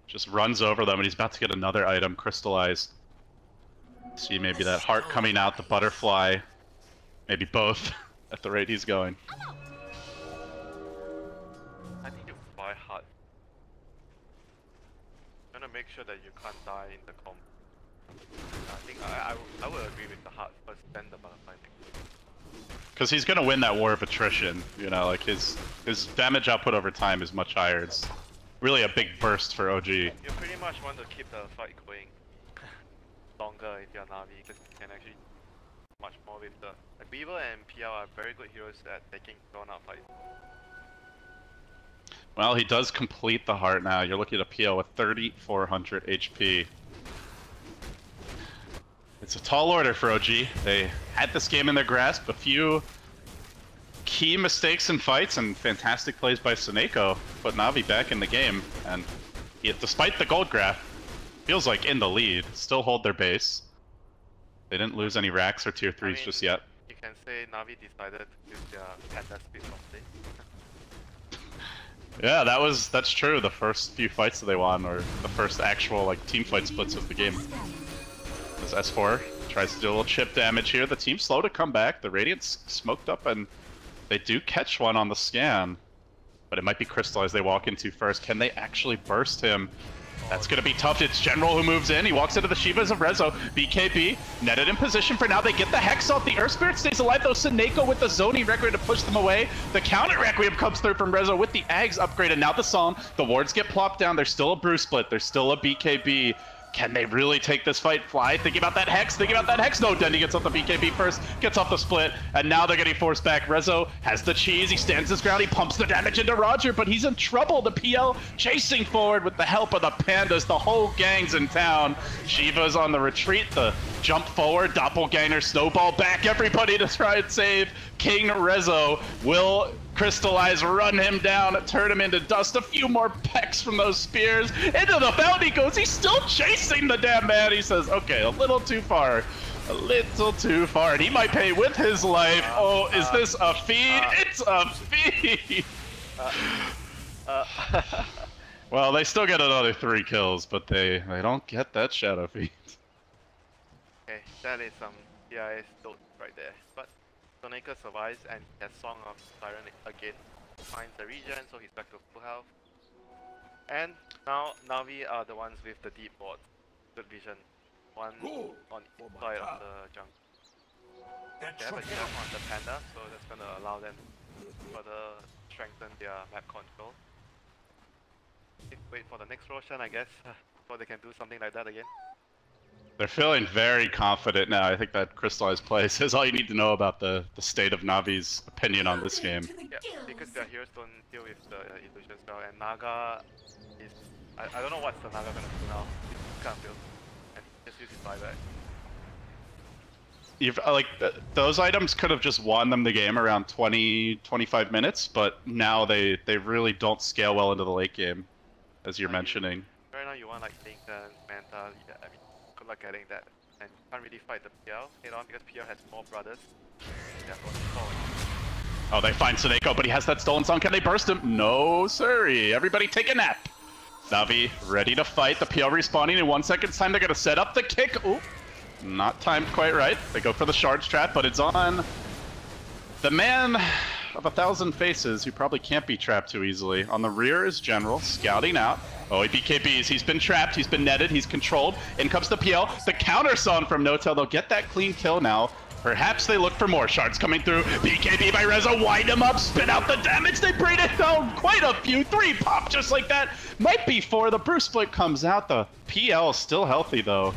Just runs over them, and he's about to get another item crystallized. See maybe that heart coming out, the butterfly, maybe both at the rate he's going. I think you buy heart. You wanna make sure that you can't die in the comp. I think I would agree with the heart first, then the butterfly thing. Because he's gonna win that war of attrition, you know, like his damage output over time is much higher. It's really a big burst for OG. You pretty much want to keep the fight going longer if you're Navi, because you can actually do much more with the... Like Weaver and PL are very good heroes at taking drawn-out fights. Well, he does complete the heart now. You're looking at a PL with 3,400 HP. It's a tall order for OG. They had this game in their grasp. A few key mistakes in fights and fantastic plays by Seneko put Navi back in the game. And yet, despite the gold graph, feels like in the lead. Still hold their base. They didn't lose any racks or tier 3s just yet. You can say Navi decided to use their panda speed someday. Yeah, that's true. The first few fights that they won, or the first actual like team fight splits of the game. As S4 tries to do a little chip damage here. The team's slow to come back. The Radiant's smoked up, and they do catch one on the scan. But it might be crystallized they walk into first. Can they actually burst him? That's gonna be tough. It's General who moves in. He walks into the Shivas of Rezo. BKB netted in position for now. They get the Hex off. The Earth Spirit stays alive though. Seneko with the zoning record to push them away. The counter Requiem comes through from Rezo with the Ags upgraded. Now the Song. The wards get plopped down. There's still a brew split. There's still a BKB. Can they really take this fight? Fly thinking about that Hex, thinking about that Hex. No, Dindi gets off the BKB first, gets off the split, and now they're getting forced back. Rezo has the cheese, he stands his ground, he pumps the damage into Roger, but he's in trouble. The PL chasing forward with the help of the Pandas. The whole gang's in town. Shiva's on the retreat, the jump forward, doppelganger, snowball back, everybody to try and save. King Rezo will crystallize, run him down, turn him into dust. A few more pecks from those spears. Into the bounty goes. He's still chasing the damn man. He says, okay, a little too far. A little too far. And he might pay with his life. Oh, is this a feed? It's a feed! Well, they still get another 3 kills, but they don't get that Shadow Feed. Okay, that is some DIS dope right there. But Seneko survives and he has Song of Siren again. Finds the regen, so he's back to full health. And now Navi are the ones with the deep boards. Good vision. One on each side of the jungle. They have a jump on the Panda, so that's gonna allow them to further strengthen their map control. Wait for the next Roshan, I guess, before they can do something like that again. They're feeling very confident now. I think that crystallized play says all you need to know about the state of Navi's opinion on this game. Yeah, because their heroes don't deal with the illusion spell, and Naga is... I don't know what's the Naga gonna do now. He can't build, and he just use his buyback. you've like those items could have just won them the game around 20-25 minutes, but now they really don't scale well into the late game, as you're mentioning. Right now you want like Link and Manta, yeah, I mean, good luck getting that. And you can't really fight the PL head on because PL has more brothers. Yeah, oh, they find Seneko, but he has that stolen song. Can they burst him? No, sorry. Everybody take a nap. Navi ready to fight. The PL respawning in 1 second's time. They're gonna set up the kick. Ooh, not timed quite right. They go for the shards trap, but it's on the man of 1,000 faces who probably can't be trapped too easily. On the rear is General, scouting out. Oh, he BKBs. He's been trapped. He's been netted. He's controlled. In comes the PL. The counter song from N0tail. They'll get that clean kill now. Perhaps they look for more shards coming through. BKB by Rezo. Wind him up. Spit out the damage. They bring it down. Quite a few. 3 pop just like that. Might be 4. The Bruce split comes out. The PL is still healthy, though.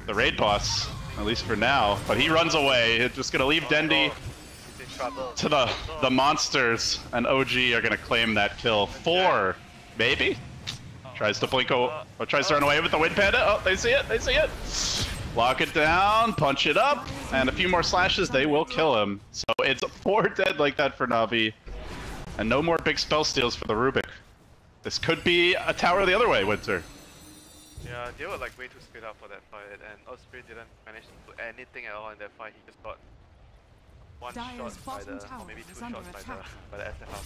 The raid boss, at least for now. But he runs away. It's just going to leave Dindi to the monsters. And OG are going to claim that kill. 4, maybe? Tries to blink, or tries to run away with the Wind Panda. Oh, they see it, they see it. Lock it down, punch it up, and a few more slashes, they will kill him. So it's 4 dead like that for Navi. And no more big spell steals for the Rubik. This could be a tower the other way, Winter. Yeah, they were like way too split up for that fight, and Osprey didn't manage to do anything at all in that fight. He just got one Dyer's shot by the, or maybe 2 shots by the SFL.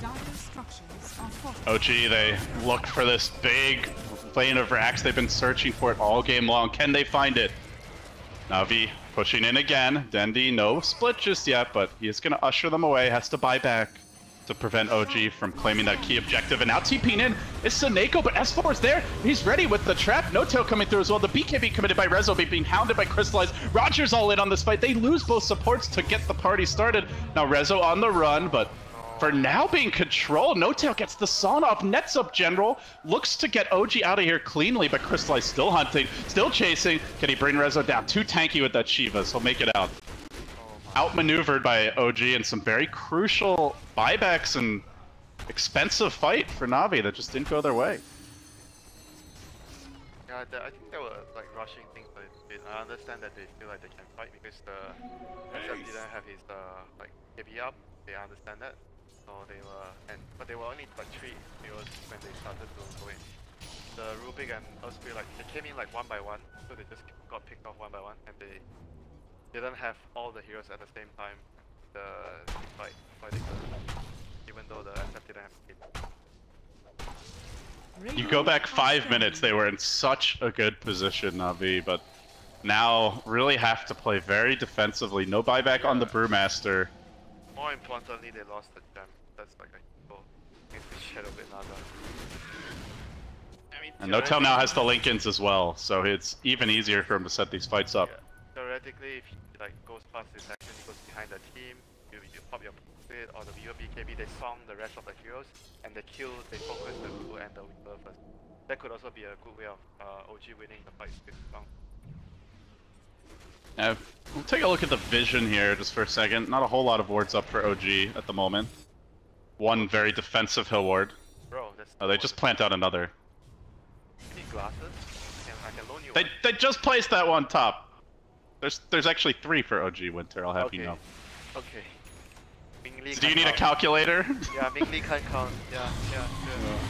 Dyer's structures are fortified. OG, they look for this big plane of racks. They've been searching for it all game long. Can they find it? Navi pushing in again. Dindi, no split just yet, but he is going to usher them away. Has to buy back to prevent OG from claiming that key objective. And now TPing in is Seneko, but S4 is there. He's ready with the trap. N0tail coming through as well. The BKB committed by Rezo being hounded by Crystallize. Rogers all in on this fight. They lose both supports to get the party started. Now Rezo on the run, but for now being controlled. N0tail gets the Son off, nets up General, looks to get OG out of here cleanly, but Crystallize still hunting, still chasing. Can he bring Rezo down? Too tanky with that Shiva, so he'll make it out. Outmaneuvered by OG in some very crucial buybacks and expensive fight for Navi that just didn't go their way. Yeah, I think they were like rushing things a bit. I understand that they feel like they can fight because the SF didn't have his like KB up. They understand that. So they were, but they were only like 3 heroes when they started to go in. The Rubik and Osprey, like they came in like 1 by 1, so they just got picked off 1 by 1, and they didn't have all the heroes at the same time. The fighting, even though the SF didn't have it. You go back 5 minutes, they were in such a good position, Navi, but now really have to play very defensively. No buyback on the Brewmaster. More importantly, they lost the gem. That's like a goal against the Shadow Benada. I mean, And N0tail now has the Lincolns as well, so it's even easier for him to set these fights up. Yeah. Theoretically, if he like goes past this action, he goes behind the team, you pop your split or the BKB, they song the rest of the heroes, and they focus the Blue and the Weaver first. That could also be a good way of OG winning the fight with long. We'll take a look at the vision here just for a second. Not a whole lot of wards up for OG at the moment. One very defensive hill ward. Bro, that's they just plant out another. You need glasses? I can loan you They just placed that one top. There's actually 3 for OG Winter, I'll have you know. Okay. Do you need a calculator? Yeah, Ming Li can't count. Yeah, sure.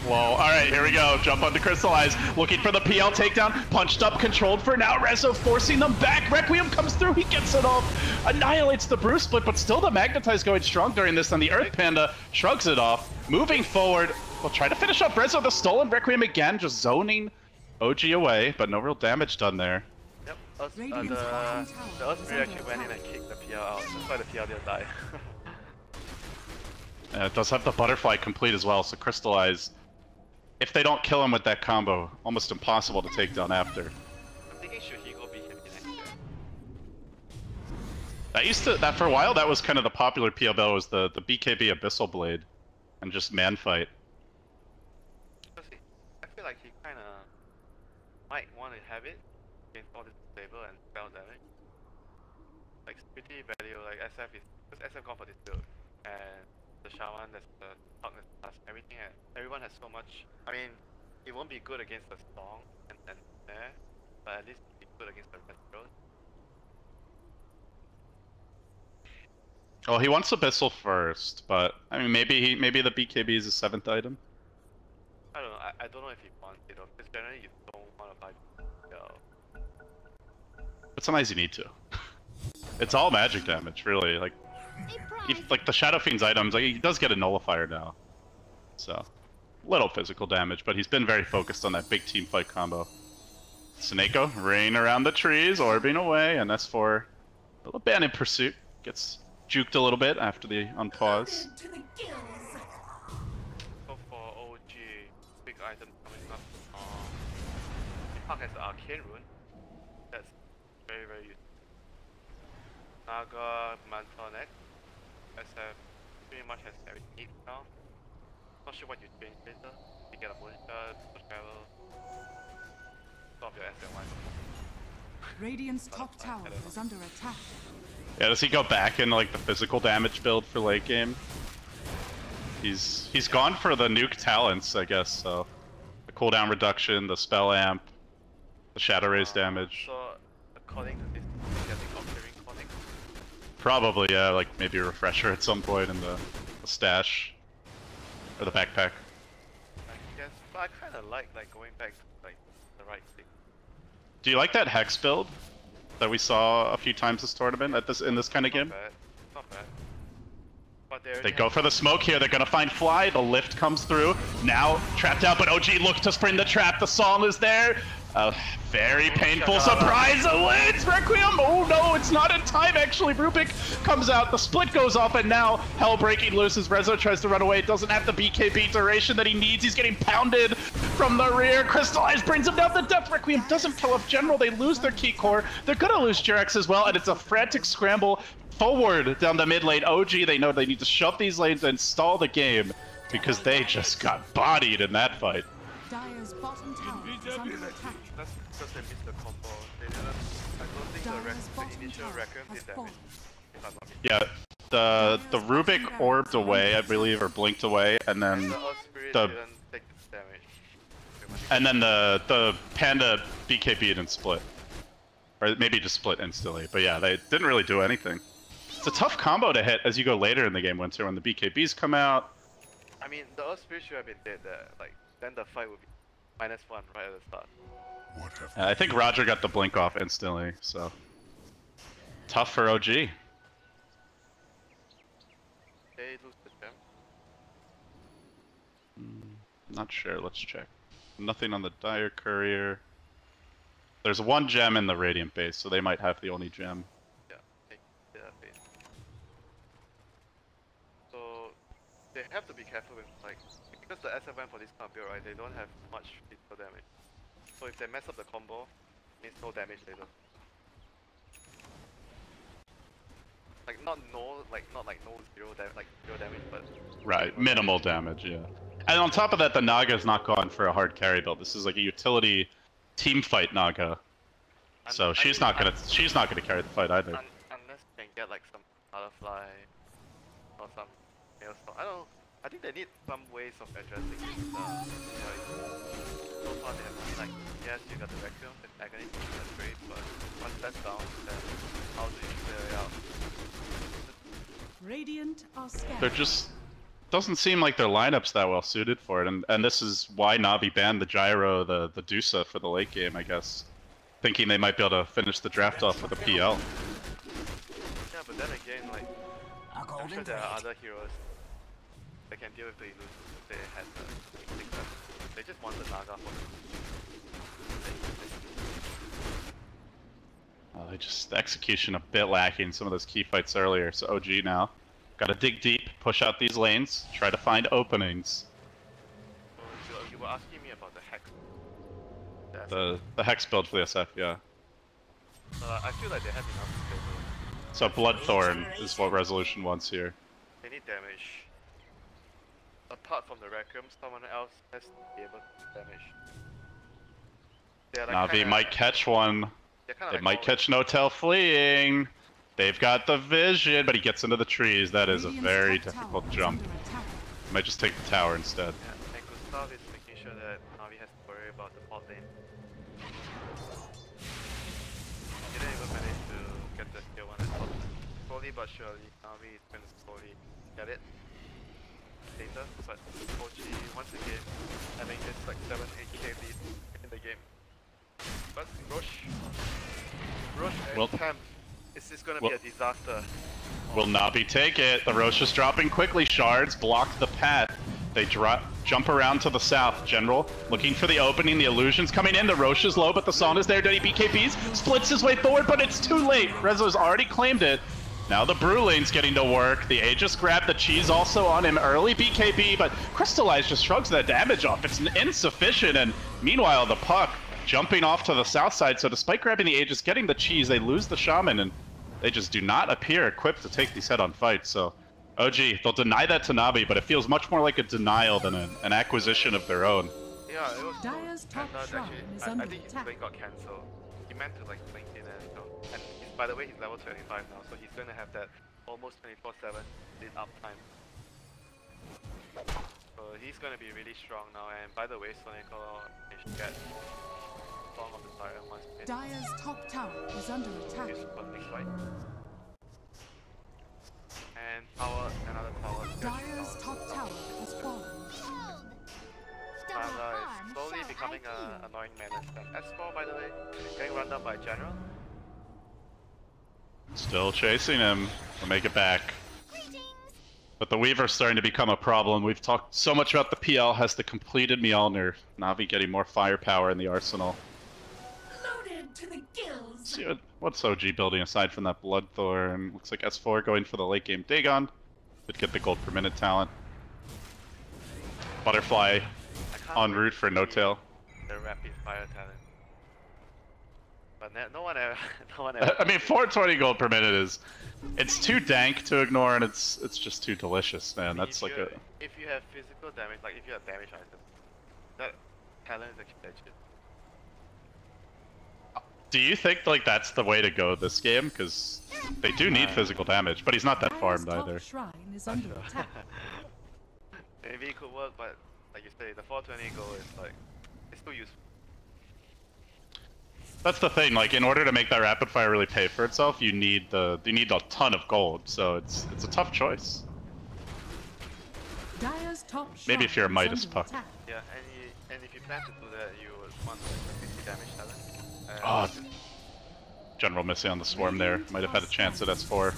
Whoa, alright, here we go. Jump onto Crystallize. Looking for the PL takedown. Punched up, controlled for now. Rezo forcing them back. Requiem comes through. He gets it off. Annihilates the Bruce split, but still the Magnetize going strong during this. And the Earth Panda shrugs it off. Moving forward. We'll try to finish up Rezo. The stolen Requiem again. Just zoning OG away, but no real damage done there. Yep, the Osprey actually went in and kicked the PL out. That's why the PL didn't die. It does have the butterfly complete as well, so Crystallize, if they don't kill him with that combo, almost impossible to take down after. I'm thinking should he go BKB next That year? that for a while, that was kind of the popular PL build, was the BKB Abyssal Blade, and just man fight. I feel like he kind of might want to have it against all this stable and spell damage. Like pretty value, like SF is, because SF gone for this build, and the Shaman, that's the Darkness Plus, everyone has so much. I mean, it won't be good against the Song and there, but at least it'll be good against the rest of those. Oh, he wants Abyssal first, but I mean, maybe the BKB is a 7th item. I don't know. I don't know if he wants it, because generally you don't want to buy. But sometimes you need to. It's all magic damage, really. Like the Shadow Fiend's items, like he does get a nullifier now, so little physical damage, but he's been very focused on that big team fight combo. Snako, rain around the trees, orbing away, and S4, a abandoned pursuit, gets juked a little bit after the unpause. So for OG, big item coming up. Park has the Arcane Rune. That's very, very useful. Naga, Mantonek, SF pretty much has everything now. Not sure what you change later. You get a Monica, travel. Stop your SL1. Radiant's top tower is under attack. Yeah, does he go back into like the physical damage build for late game? He's gone for the nuke talents, I guess, so the cooldown reduction, the spell amp, the shadow raise damage. So according to this, you get the Conquering Conic. Probably, yeah, like maybe a refresher at some point in the stash or the backpack. I guess, but I kind of like going back to like the right thing. Do you like that Hex build that we saw a few times this tournament in this kind of game? Not bad. But They go for the smoke here. They're gonna find Fly. The lift comes through. Now trapped out, but OG looks to spring the trap. The Psalm is there. A very painful surprise awaits Requiem. Oh no, it's not in time actually. Rubik comes out. The split goes off, and now hell breaking loose as Rezo tries to run away. Doesn't have the BKB duration that he needs. He's getting pounded from the rear. Crystallize brings him down to death. Requiem doesn't kill off General. They lose their key core. They're gonna lose Jurex as well, and it's a frantic scramble forward down the mid lane. OG, they know they need to shove these lanes and stall the game because they just got bodied in that fight. Dire's bottom tower is under attack. That's because they missed the combo. They didn't. I don't think the initial Requiem did damage. If I'm not mistaken. Yeah, the Rubik orbed away, I believe, or blinked away, and then The Earth Spirit the didn't take the damage. and then the Panda BKB'd and split, or maybe just split instantly. But yeah, they didn't really do anything. It's a tough combo to hit as you go later in the game, Winter, when the BKBs come out. I mean, the Earth Spirit should have been dead there. Like, then the fight would be -1 right at the start. I think Roger got the blink off instantly, so tough for OG. They lose the gem. Not sure. Let's check. Nothing on the Dire Courier. There's one gem in the Radiant base, so they might have the only gem. Yeah, take that base. So they have to be careful with like, because the SFM for this kind of build, right? They don't have much physical damage. So if they mess up the combo, it means no damage later. Like not no zero damage, like 0 damage, but Right, minimal damage, yeah. And on top of that, the Naga's not gone for a hard carry build. This is like a utility team fight Naga. So she's not gonna carry the fight either. Unless you can get like some butterfly or some maelstrom. I don't know. I think they need some ways of addressing this. So far they have been like, yes, you got the Requiem and Agony, that's great, but once that's down, then how do you clear it out? Radiant are scared. They're just doesn't seem like their lineup's that well suited for it, and this is why Navi banned the Gyro, the Dusa for the late game, I guess, thinking they might be able to finish the draft off with a PL. Yeah, but then again, like, I'm sure there are other heroes that can deal with the illusions if they had the success. They just want the Naga for They just execution a bit lacking in some of those key fights earlier. So OG now gotta dig deep, push out these lanes, try to find openings. So you were asking me about the Hex. The Hex build for the SF, yeah. I feel like they have enough to play though. So Bloodthorn is what Resolution wants here. They need damage. Apart from the Requiem, someone else has to be able to damage. Like Navi might catch one. They like might catch Notel fleeing. They've got the vision, but he gets into the trees. That is a very difficult jump. Might just take the tower instead. Yeah, and Gustav is making sure that Navi has to worry about the bot lane. He didn't even manage to get the tier 1 at top. Probably but surely, Navi is going to slowly get it later. But OG, once again, having this like 7-8k lead in the game. But Roche and Temp, this is going to be a disaster. Will Navi take it? The Roche is dropping quickly. Shards block the path. They jump around to the south. General looking for the opening. The illusion's coming in. The Roche is low, but the Son is there. Denny BKBs splits his way forward, but it's too late. Rezo's already claimed it. Now the Brulane's getting to work. The Aegis grabbed the cheese also on him. Early BKB, but Crystallize just shrugs that damage off. It's insufficient, and meanwhile the Puck jumping off to the south side. So despite grabbing the Aegis, getting the cheese, they lose the Shaman, and they just do not appear equipped to take these head-on fights. So OG, they'll deny that to Navi, but it feels much more like a denial than an acquisition of their own. Yeah, it was Dire's top actually, shrine is I under think his attack. play got cancelled. He meant to like blink in and so. And by the way, he's level 25 now, so he's gonna have that almost 24/7 lead uptime. So he's gonna be really strong now. And by the way, Sonical should get Song of the Siren once again. Dire's top tower is under attack. Use for next fight. And tower, another tower. Dire's top tower has fallen. Panda is slowly becoming an annoying menace. S4, by the way, getting run down by General. Still chasing him. We'll make it back. But the Weaver's starting to become a problem. We've talked so much about the PL has the completed Mjolnir. Navi getting more firepower in the arsenal. Loaded to the gills. Let's see what's OG building aside from that Bloodthorn. Looks like S4 going for the late game Dagon. Could get the gold per minute talent. Butterfly en route for No Tail. The rapid fire talent. But no one ever. I mean, 420 gold per minute it's too dank to ignore, and it's just too delicious, man. That's like if you have physical damage, like if you have damage items, that talent is actually legit. Do you think like that's the way to go this game? Because they do need physical damage, but he's not that farmed either. Shrine is under attack. Maybe it could work, but like you say, the 420 gold is like it's still useful. That's the thing. Like, in order to make that rapid fire really pay for itself, you need a ton of gold. So it's a tough choice. Dire's top Maybe if you're a shrine is Midas under puck. attack. Yeah, and if you plan to do that, you would want like a 50 damage talent. Oh, General missing on the swarm there. Might have had a chance at S4.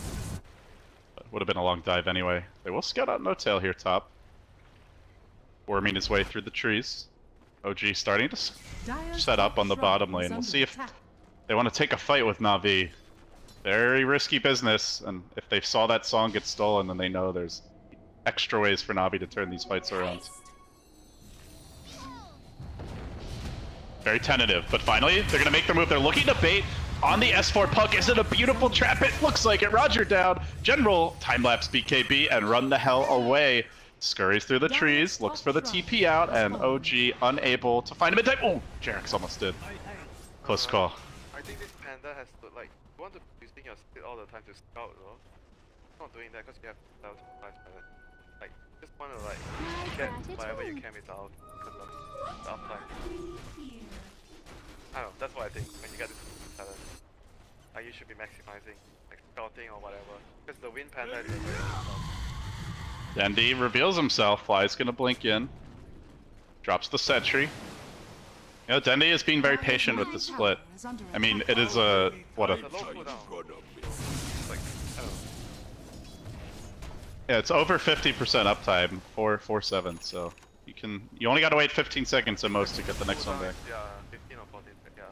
But would have been a long dive anyway. They will scout out No Tail here top. Worming his way through the trees. OG starting to set up on the bottom lane. We'll see if they want to take a fight with Navi. Very risky business, and if they saw that song get stolen, then they know there's extra ways for Navi to turn these fights around. Very tentative, but finally, they're going to make their move. They're looking to bait on the S4 puck. Is it a beautiful trap? It looks like it. Roger down. General time-lapse BKB and run the hell away. Scurries through the trees, looks for the TP out, and OG unable to find him in time. Oh, Jarek's almost did. Close call. I think this panda has to like you want to be using your skill all the time to scout, though. Not doing that because you have to fight panda. Like just want to like get whatever you can without uptime. I don't know. That's what I think when you get this talent. Like you should be maximizing like scouting or whatever. Because the wind panda is a very good. Dindi reveals himself. Fly's gonna blink in. Drops the sentry. You know, Dindi is being very patient with the split. I mean, it is a yeah, it's over 50% uptime, 4-7. So you only gotta wait 15 seconds at most to get the next one back. Yeah, 15 or 14, yeah.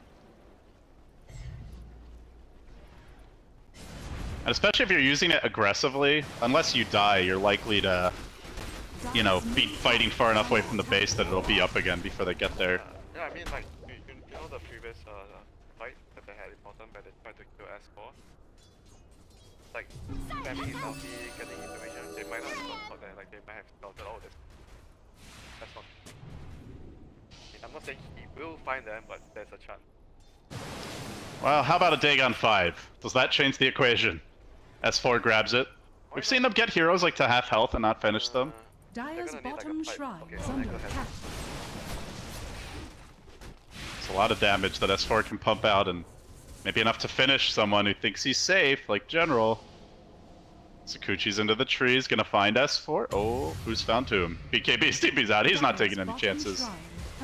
And especially if you're using it aggressively, unless you die, you're likely to, you know, be fighting far enough away from the base that it'll be up again before they get there. Yeah, I mean, like, you know the previous fight that they had in bottom where they tried to kill S4? Like, spamming his ulti, getting information, they might not have thought about that, like, they might have scouted all this. That's not... I'm not saying he will find them, but there's a chance. Well, how about a Dagon 5? Does that change the equation? S4 grabs it. We've seen them get heroes like to half health and not finish them. Dire's bottom shrine is under attack. It's a lot of damage that S4 can pump out, and maybe enough to finish someone who thinks he's safe, like General. Sakuchi's into the trees, gonna find S4. Oh, who's found Tomb? BKB's TP's out, he's not taking any chances.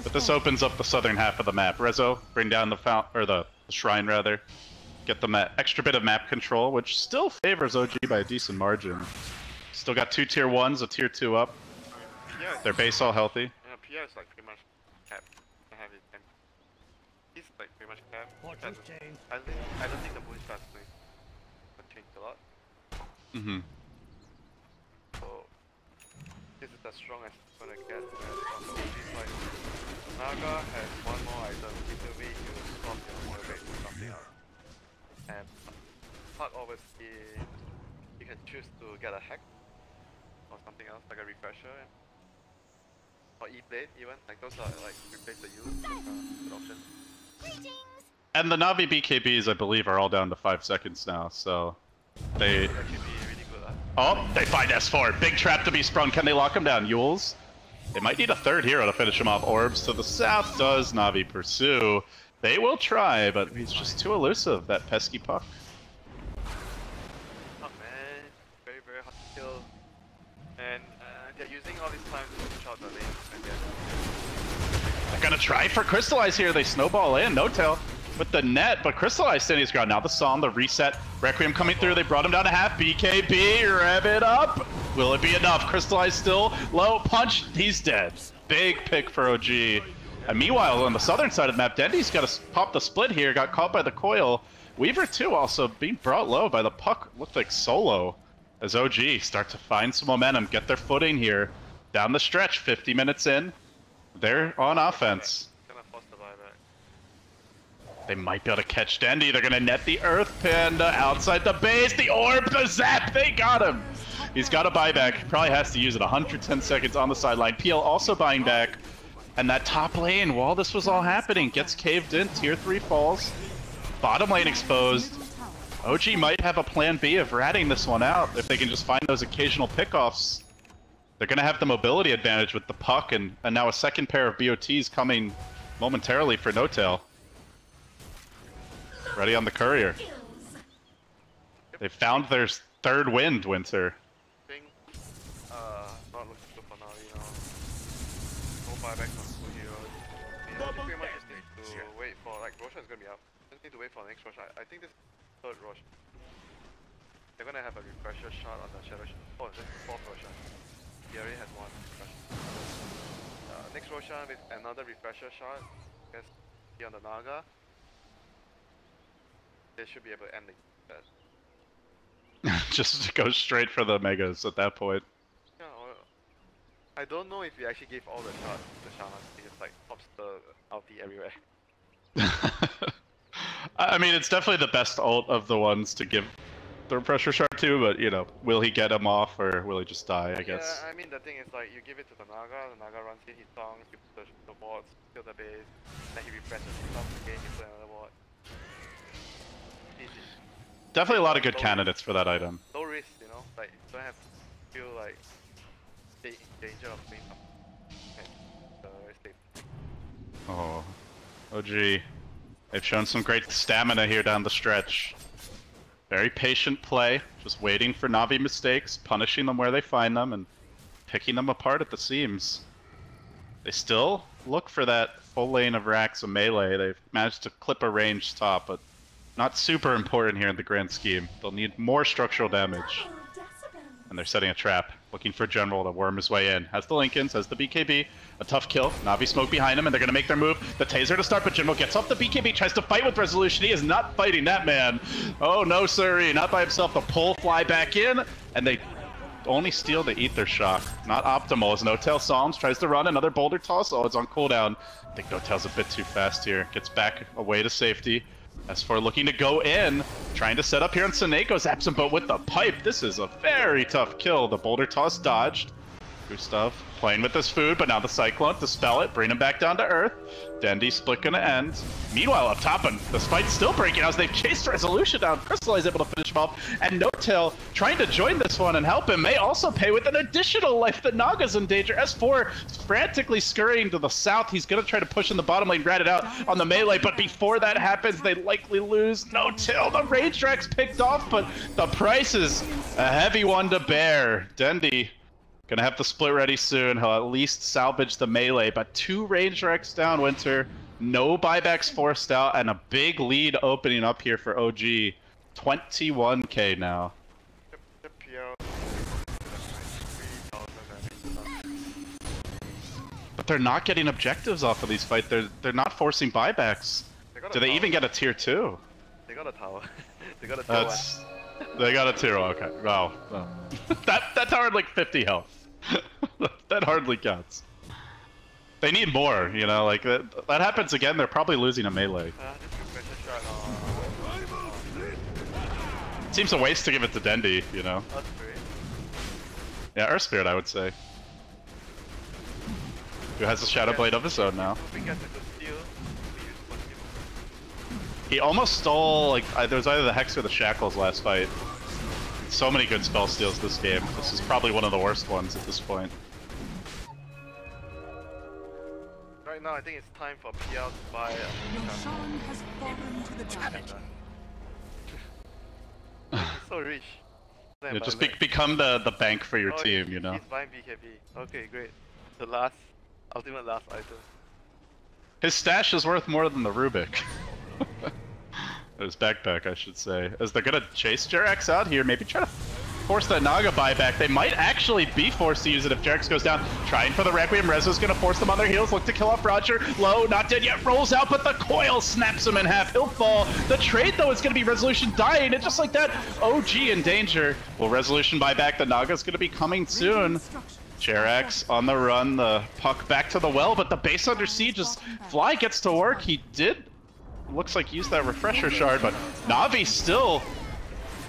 But this opens up the southern half of the map. Rezo, bring down the the shrine rather. Get the extra bit of map control, which still favors OG by a decent margin. Still got 2 tier 1s, a tier 2 up. Their base all healthy. Yeah, PR is like pretty much capped. I have it. He's like pretty much capped. I don't think the bullish fast play will change a lot. Mm-hmm. So this is as strong as it's gonna get. And on the OG side, Naga has one more item. Either way, you stop your base or something else. And Puck obviously, you can choose to get a hack or something else like a refresher. Or E-Blade even, like those are like replace the use, good option. And the Navi BKBs, I believe, are all down to 5 seconds now, so they... That could be really good, Oh, they find S4. Big trap to be sprung. Can they lock him down? Yules? They might need a third hero to finish him off. Orbs to the south. Does Navi pursue? They will try, but he's just too elusive, that pesky Puck. Oh man, very very hard to kill. And they're using all this time to push out the lane. They're gonna try for Crystallize here. They snowball in. No tail with the net, but Crystallize standing his ground. Now the Psalm, the reset. Requiem coming through. They brought him down to half. BKB, rev it up. Will it be enough? Crystallize still low. Punch. He's dead. Big pick for OG. And meanwhile, on the southern side of the map, Dindi's got to pop the split here. Got caught by the coil. Weaver too, also being brought low by the Puck. Looked like solo. As OG start to find some momentum, get their footing here. Down the stretch, 50 minutes in. They're on offense. They might be able to catch Dindi. They're going to net the Earth Panda outside the base. The orb, the zap, they got him. He's got a buyback. Probably has to use it. 110 seconds on the sideline. PL also buying back. And that top lane, while this was all happening, gets caved in. Tier 3 falls. Bottom lane exposed. OG might have a plan B of ratting this one out if they can just find those occasional pickoffs. They're going to have the mobility advantage with the Puck, and now a second pair of BOTs coming momentarily for No Tail. Ready on the courier. They found their third wind, Winter. Not looking good for now, you know. No buyback on two heroes. You know, pretty much just need to wait for, like, Roshan is going to be up. Just need to wait for the next Roshan. I think this is third Roshan. They're going to have a refresher shot on the Shadow Shot. Oh, this is fourth Roshan. He already has one refresher. Next Roshan with another refresher shot. I guess here on the Naga. They should be able to end the Just go straight for the megas at that point. Yeah, I don't know if we actually gave all the shots to Shaman. He just like pops the ulti everywhere. I mean, it's definitely the best ult of the ones to give the pressure shot to, but you know, will he get him off or will he just die, I guess? Yeah, I mean, the thing is like, you give it to the Naga runs in, he songs, he puts the wards, kill the base, then he refreshes, he songs again, he put another ward. Easy. Definitely a lot of good candidates for that item. Low risk, you know, like, you don't have to feel like in danger of being up. Okay, so it's safe. Oh, OG. They've shown some great stamina here down the stretch. Very patient play, just waiting for Navi mistakes, punishing them where they find them, and picking them apart at the seams. They still look for that full lane of racks of melee. They've managed to clip a ranged top, but not super important here in the grand scheme. They'll need more structural damage. And they're setting a trap, looking for General to worm his way in. Has the Lincolns, has the BKB, a tough kill. Navi smoke behind him, and they're going to make their move. The Taser to start, but General gets off the BKB, tries to fight with Resolution. He is not fighting that man. Oh no, sirree, not by himself. The pull fly back in, and they only steal the Ether Shock. Not optimal, as No Tail Psalms tries to run another boulder toss. Oh, it's on cooldown. I think No Tail's a bit too fast here. Gets back away to safety. S4 looking to go in, trying to set up here on Seneko, zaps him, but with the pipe, this is a very tough kill. The boulder toss dodged. Gustav playing with this food, but now the Cyclone, dispel it, bring him back down to earth. Dendi split gonna end. Meanwhile, up top, and this fight's still breaking out as they've chased Resolution down. Crystallize able to finish him off, and No-Tail trying to join this one and help him may also pay with an additional life. The Naga's in danger. S4 frantically scurrying to the south. He's gonna try to push in the bottom lane, rat it out on the melee, but before that happens, they likely lose. No-Tail, the Rage Rex picked off, but the price is a heavy one to bear. Dendi gonna have the split ready soon. He'll at least salvage the melee, but 2 Rage Rex down, Winter. No buybacks forced out, and a big lead opening up here for OG. 21k now. But they're not getting objectives off of these fights. They're not forcing buybacks. Do they even get a tier 2? They got a tower. They got a tower. They got a tier 1, okay. Wow. Oh. that tower had like 50 health. That hardly counts. They need more, you know, like that happens again, they're probably losing a melee. Seems a waste to give it to Dendi, you know. Yeah, Earth Spirit, I would say. Who has a Shadow Blade of his own now. He almost stole, like, there was either the Hex or the Shackles last fight. So many good spell steals this game. This is probably one of the worst ones at this point. Right now, I think it's time for PL to buy Roshan has fallen to the challenge. So rich. Yeah, just become the bank for your team, you know? He's buying BKB. Okay, great. The last, ultimate last item. His stash is worth more than the Rubik. His backpack, I should say. As they're gonna chase Jerax out here, maybe try to force that Naga buyback. They might actually be forced to use it if Jerax goes down. Trying for the Requiem. Rezo's gonna force them on their heels. Look to kill off Roger. Low, not dead yet. Rolls out, but the coil snaps him in half. He'll fall. The trade, though, is gonna be Resolution dying. And just like that, OG in danger. Will Resolution buy back? The Naga's gonna be coming soon. Jerax on the run. The puck back to the well, but the base under siege as Fly gets to work. He did, looks like, use that refresher shard, but Navi still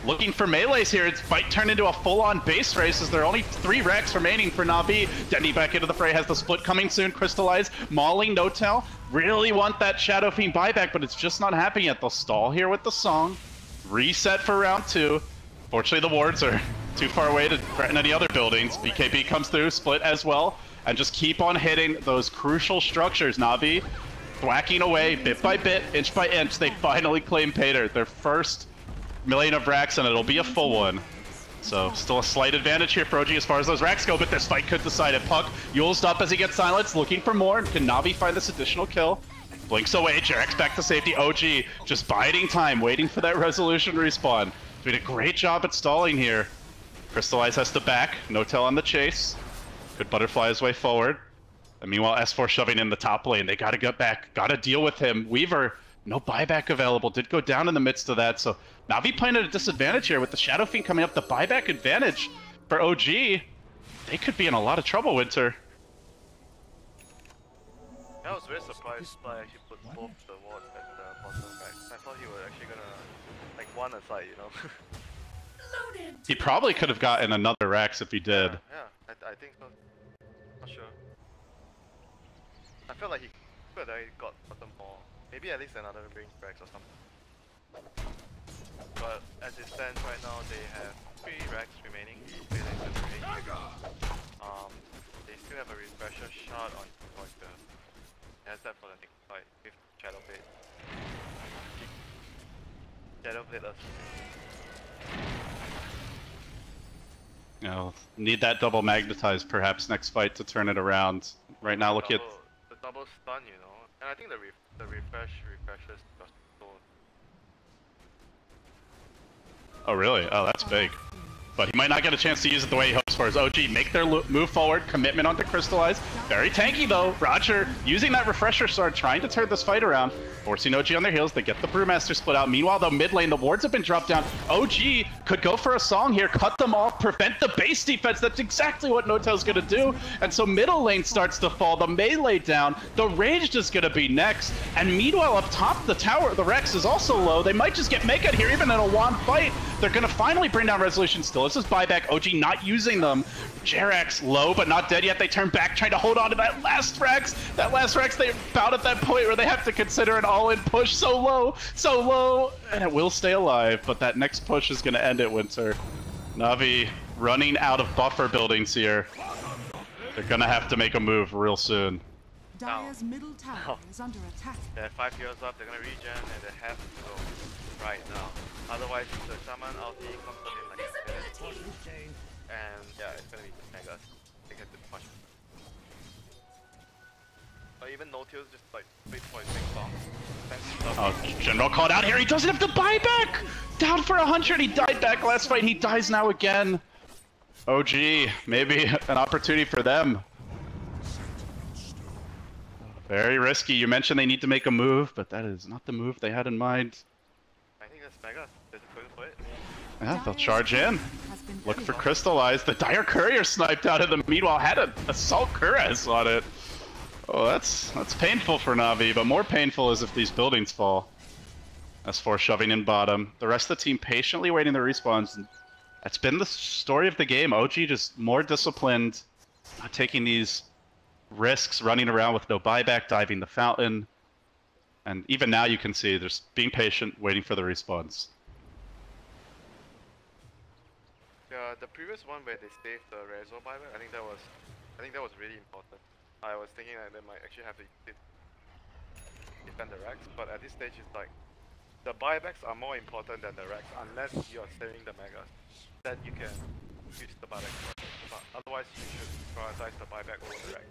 looking for melees here. It's fight turned into a full-on base race as there are only 3 racks remaining for Navi. Dendi back into the fray, has the split coming soon. Crystallize, mauling No-Tail. Really want that Shadow Fiend buyback, but it's just not happening yet. They'll stall here with the song. Reset for round 2. Fortunately, the wards are too far away to threaten any other buildings. BKB comes through, split as well, and just keep on hitting those crucial structures. Navi thwacking away bit by bit, inch by inch. They finally claim Pater, their first million of racks, and it'll be a full one. So still a slight advantage here for OG as far as those racks go, but this fight could decide it. Puck Yule's up as he gets silenced, looking for more. Can Navi find this additional kill? Blinks away, Jerax back to safety. OG just biding time, waiting for that Resolution respawn. Doing a great job at stalling here. Crystallize has to back, No-Tail on the chase. Could butterfly his way forward. And meanwhile, S4 shoving in the top lane. They gotta get back, gotta deal with him. Weaver, no buyback available, did go down in the midst of that, so Navi playing at a disadvantage here with the Shadow Fiend coming up. The buyback advantage for OG. They could be in a lot of trouble, Winter. I was very surprised Fly actually put both the wards at the bottom back. I thought he was actually gonna, like, one aside, you know? He probably could have gotten another Rax if he did. Yeah, I think so. Not sure. I felt like he could have got bottom more. Maybe at least another range Rax or something. But as it stands right now, they have 3 racks remaining. They still have a refresher shot on like the. That's that for the next fight with Shadow Blade. Shadow Blade us. You know, need that double magnetize perhaps next fight to turn it around. Right now, look at the double stun, you know, and I think the refreshers just so. Oh really? Oh, that's big. But he might not get a chance to use it the way he hopes for. As OG make their move forward, commitment onto Crystallize. Very tanky though. Roger using that refresher sword, trying to turn this fight around. Forcing OG on their heels. They get the Brewmaster split out. Meanwhile, though, mid lane, the wards have been dropped down. OG could go for a song here, cut them off, prevent the base defense. That's exactly what No-Tail's gonna do. And so middle lane starts to fall. The melee down. The ranged is gonna be next. And meanwhile, up top, the tower, the Rex is also low. They might just get Mega here, even in a one fight. They're gonna finally bring down Resolution still. This is buyback. OG not using them. them. Jerax low, but not dead yet. They turn back, trying to hold on to that last Rex. That last Rex, they're about at that point where they have to consider an all-in push. So low, and it will stay alive, but that next push is going to end it, Winter. Navi running out of buffer buildings here. They're going to have to make a move real soon. Dire's middle tower is under attack. They have 5 heroes up, they're gonna regen, and they have to go right now. Otherwise, the Shaman ulti comes up in like a minute. And yeah, it's gonna be Megas. They get too much. But even no-tills just like wait for his big bomb. Oh, General called out here, he doesn't have the buyback! Down for 100, he died back last fight, he dies now again. OG, maybe an opportunity for them. Very risky. You mentioned they need to make a move, but that is not the move they had in mind. I think that's Megas. They're just going for it. Yeah, they'll charge in. Look for Crystallize. The Dire Courier sniped out of them. Meanwhile, had an Assault Cuirass on it. Oh, that's painful for Navi, but more painful is if these buildings fall. S4 shoving in bottom. The rest of the team patiently waiting their respawns. That's been the story of the game. OG just more disciplined, not taking these risks, running around with no buyback, diving the fountain. And even now you can see they're just being patient, waiting for the respawns. Yeah, the previous one where they saved the Rezo buyback, I think that was really important. I was thinking that they might actually have to defend the Rex, but at this stage it's like the buybacks are more important than the Rex unless you're saving the Megas. Then you can use the buyback. But otherwise you should prioritize the buyback over the Rex.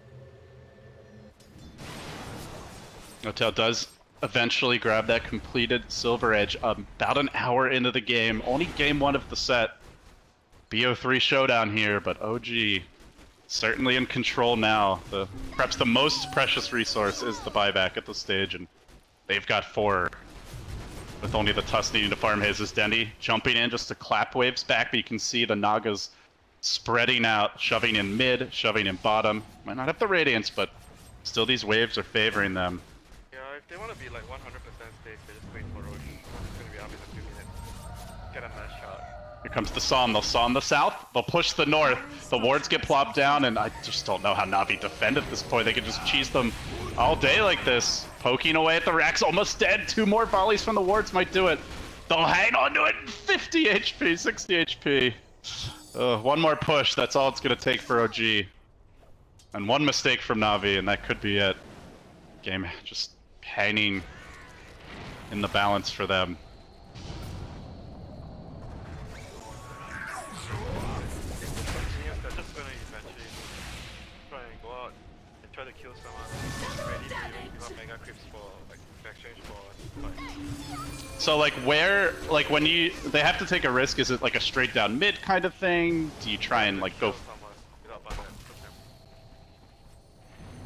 Notel does eventually grab that completed Silver Edge about an hour into the game. Only game 1 of the set. BO3 showdown here, but OG certainly in control now. Perhaps the most precious resource is the buyback at this stage, and they've got 4. With only the Tusk needing to farm his. Is Dindi jumping in just to clap waves back, but you can see the Nagas spreading out, shoving in mid, shoving in bottom. Might not have the Radiance, but still these waves are favoring them. Yeah, if they want to be like 100% safe, they just wait for Roche. It's going to be up in a few minutes. Get a nice shot. Here comes the Psalm. They'll Psalm the south, they'll push the north. The wards get plopped down, and I just don't know how Navi defend at this point. They could just cheese them all day like this. Poking away at the Rex, almost dead. 2 more volleys from the wards might do it. They'll hang on to it. 50 HP, 60 HP. 1 more push, that's all it's going to take for OG. And 1 mistake from Navi, and that could be it. Game just hanging in the balance for them. They're just going to eventually try and go out and try to kill someone. Ready to even give up mega creeps for like exchange for fight. So like where, like when they have to take a risk, is it like a straight down mid kind of thing? Do you try and like go?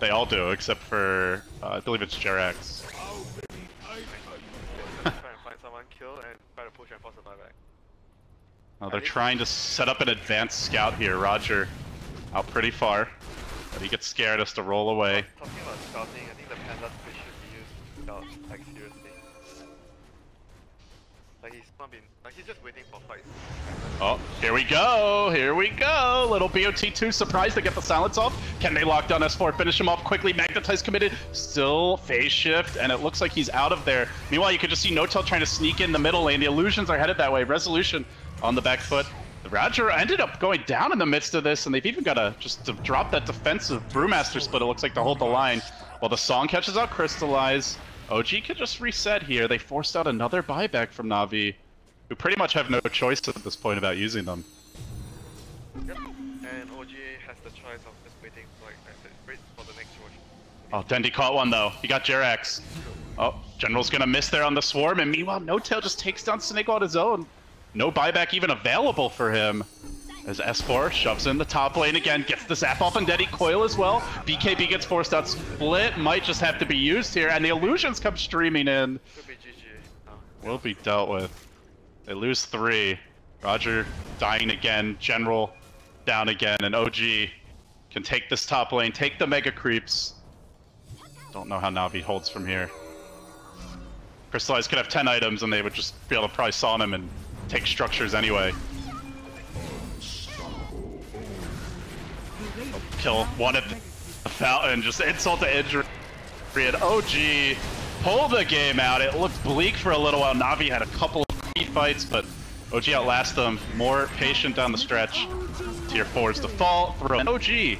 They all do, except for I believe it's Jerax. Try and find someone, kill, and try to push and force the buyback. Oh, they're trying to set up an advanced scout here. Roger, out pretty far, but he gets scared, has to roll away. Talking about scouting, I think the Panda fish should be used to scout, like seriously. Like he's not been, like he's just waiting for fights. Oh, here we go, here we go. Little BOT2 surprised to get the silence off. Can they lock down S4, finish him off quickly? Magnetize committed, still phase shift, and it looks like he's out of there. Meanwhile, you could just see Notel trying to sneak in the middle lane. The illusions are headed that way. Resolution on the back foot. The Roger ended up going down in the midst of this, and they've even got to drop that defensive Brewmaster split, it looks like, to hold the line. While the Song catches out Crystallize. OG could just reset here. They forced out another buyback from Navi, who pretty much have no choice at this point about using them. Yep, and OG has the choice of just waiting for the next Roche. Oh, Dindi caught one though. He got Jerax. Oh, General's gonna miss there on the swarm, and meanwhile, No-Tail just takes down Snake on his own. No buyback even available for him. As S4 shoves in the top lane again, gets the zap off on Dindi, coil as well. BKB gets forced out, split might just have to be used here, and the illusions come streaming in. Could be GG. Will be dealt with. They lose 3. Roger dying again, General down again, and OG can take this top lane, take the mega creeps. Don't know how Navi holds from here. Crystallize could have 10 items and they would just be able to probably saw him and take structures anyway. Kill one at the fountain, just insult to injury. And OG pull the game out. It looked bleak for a little while. Navi had a couple of key fights, but OG outlasts them. More patient down the stretch. Tier 4's default. And OG,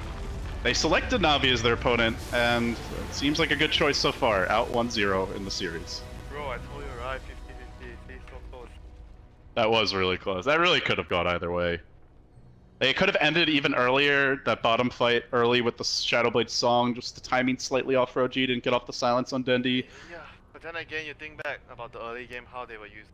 they selected Navi as their opponent, and it seems like a good choice so far. Out 1-0 in the series. Bro, I told you right, 50-50. It's so close. That was really close. That really could have gone either way. It could have ended even earlier, that bottom fight early with the Shadowblade song, just the timing slightly off for OG, didn't get off the silence on Dindi. Yeah, but then again, you think back about the early game, how they were used.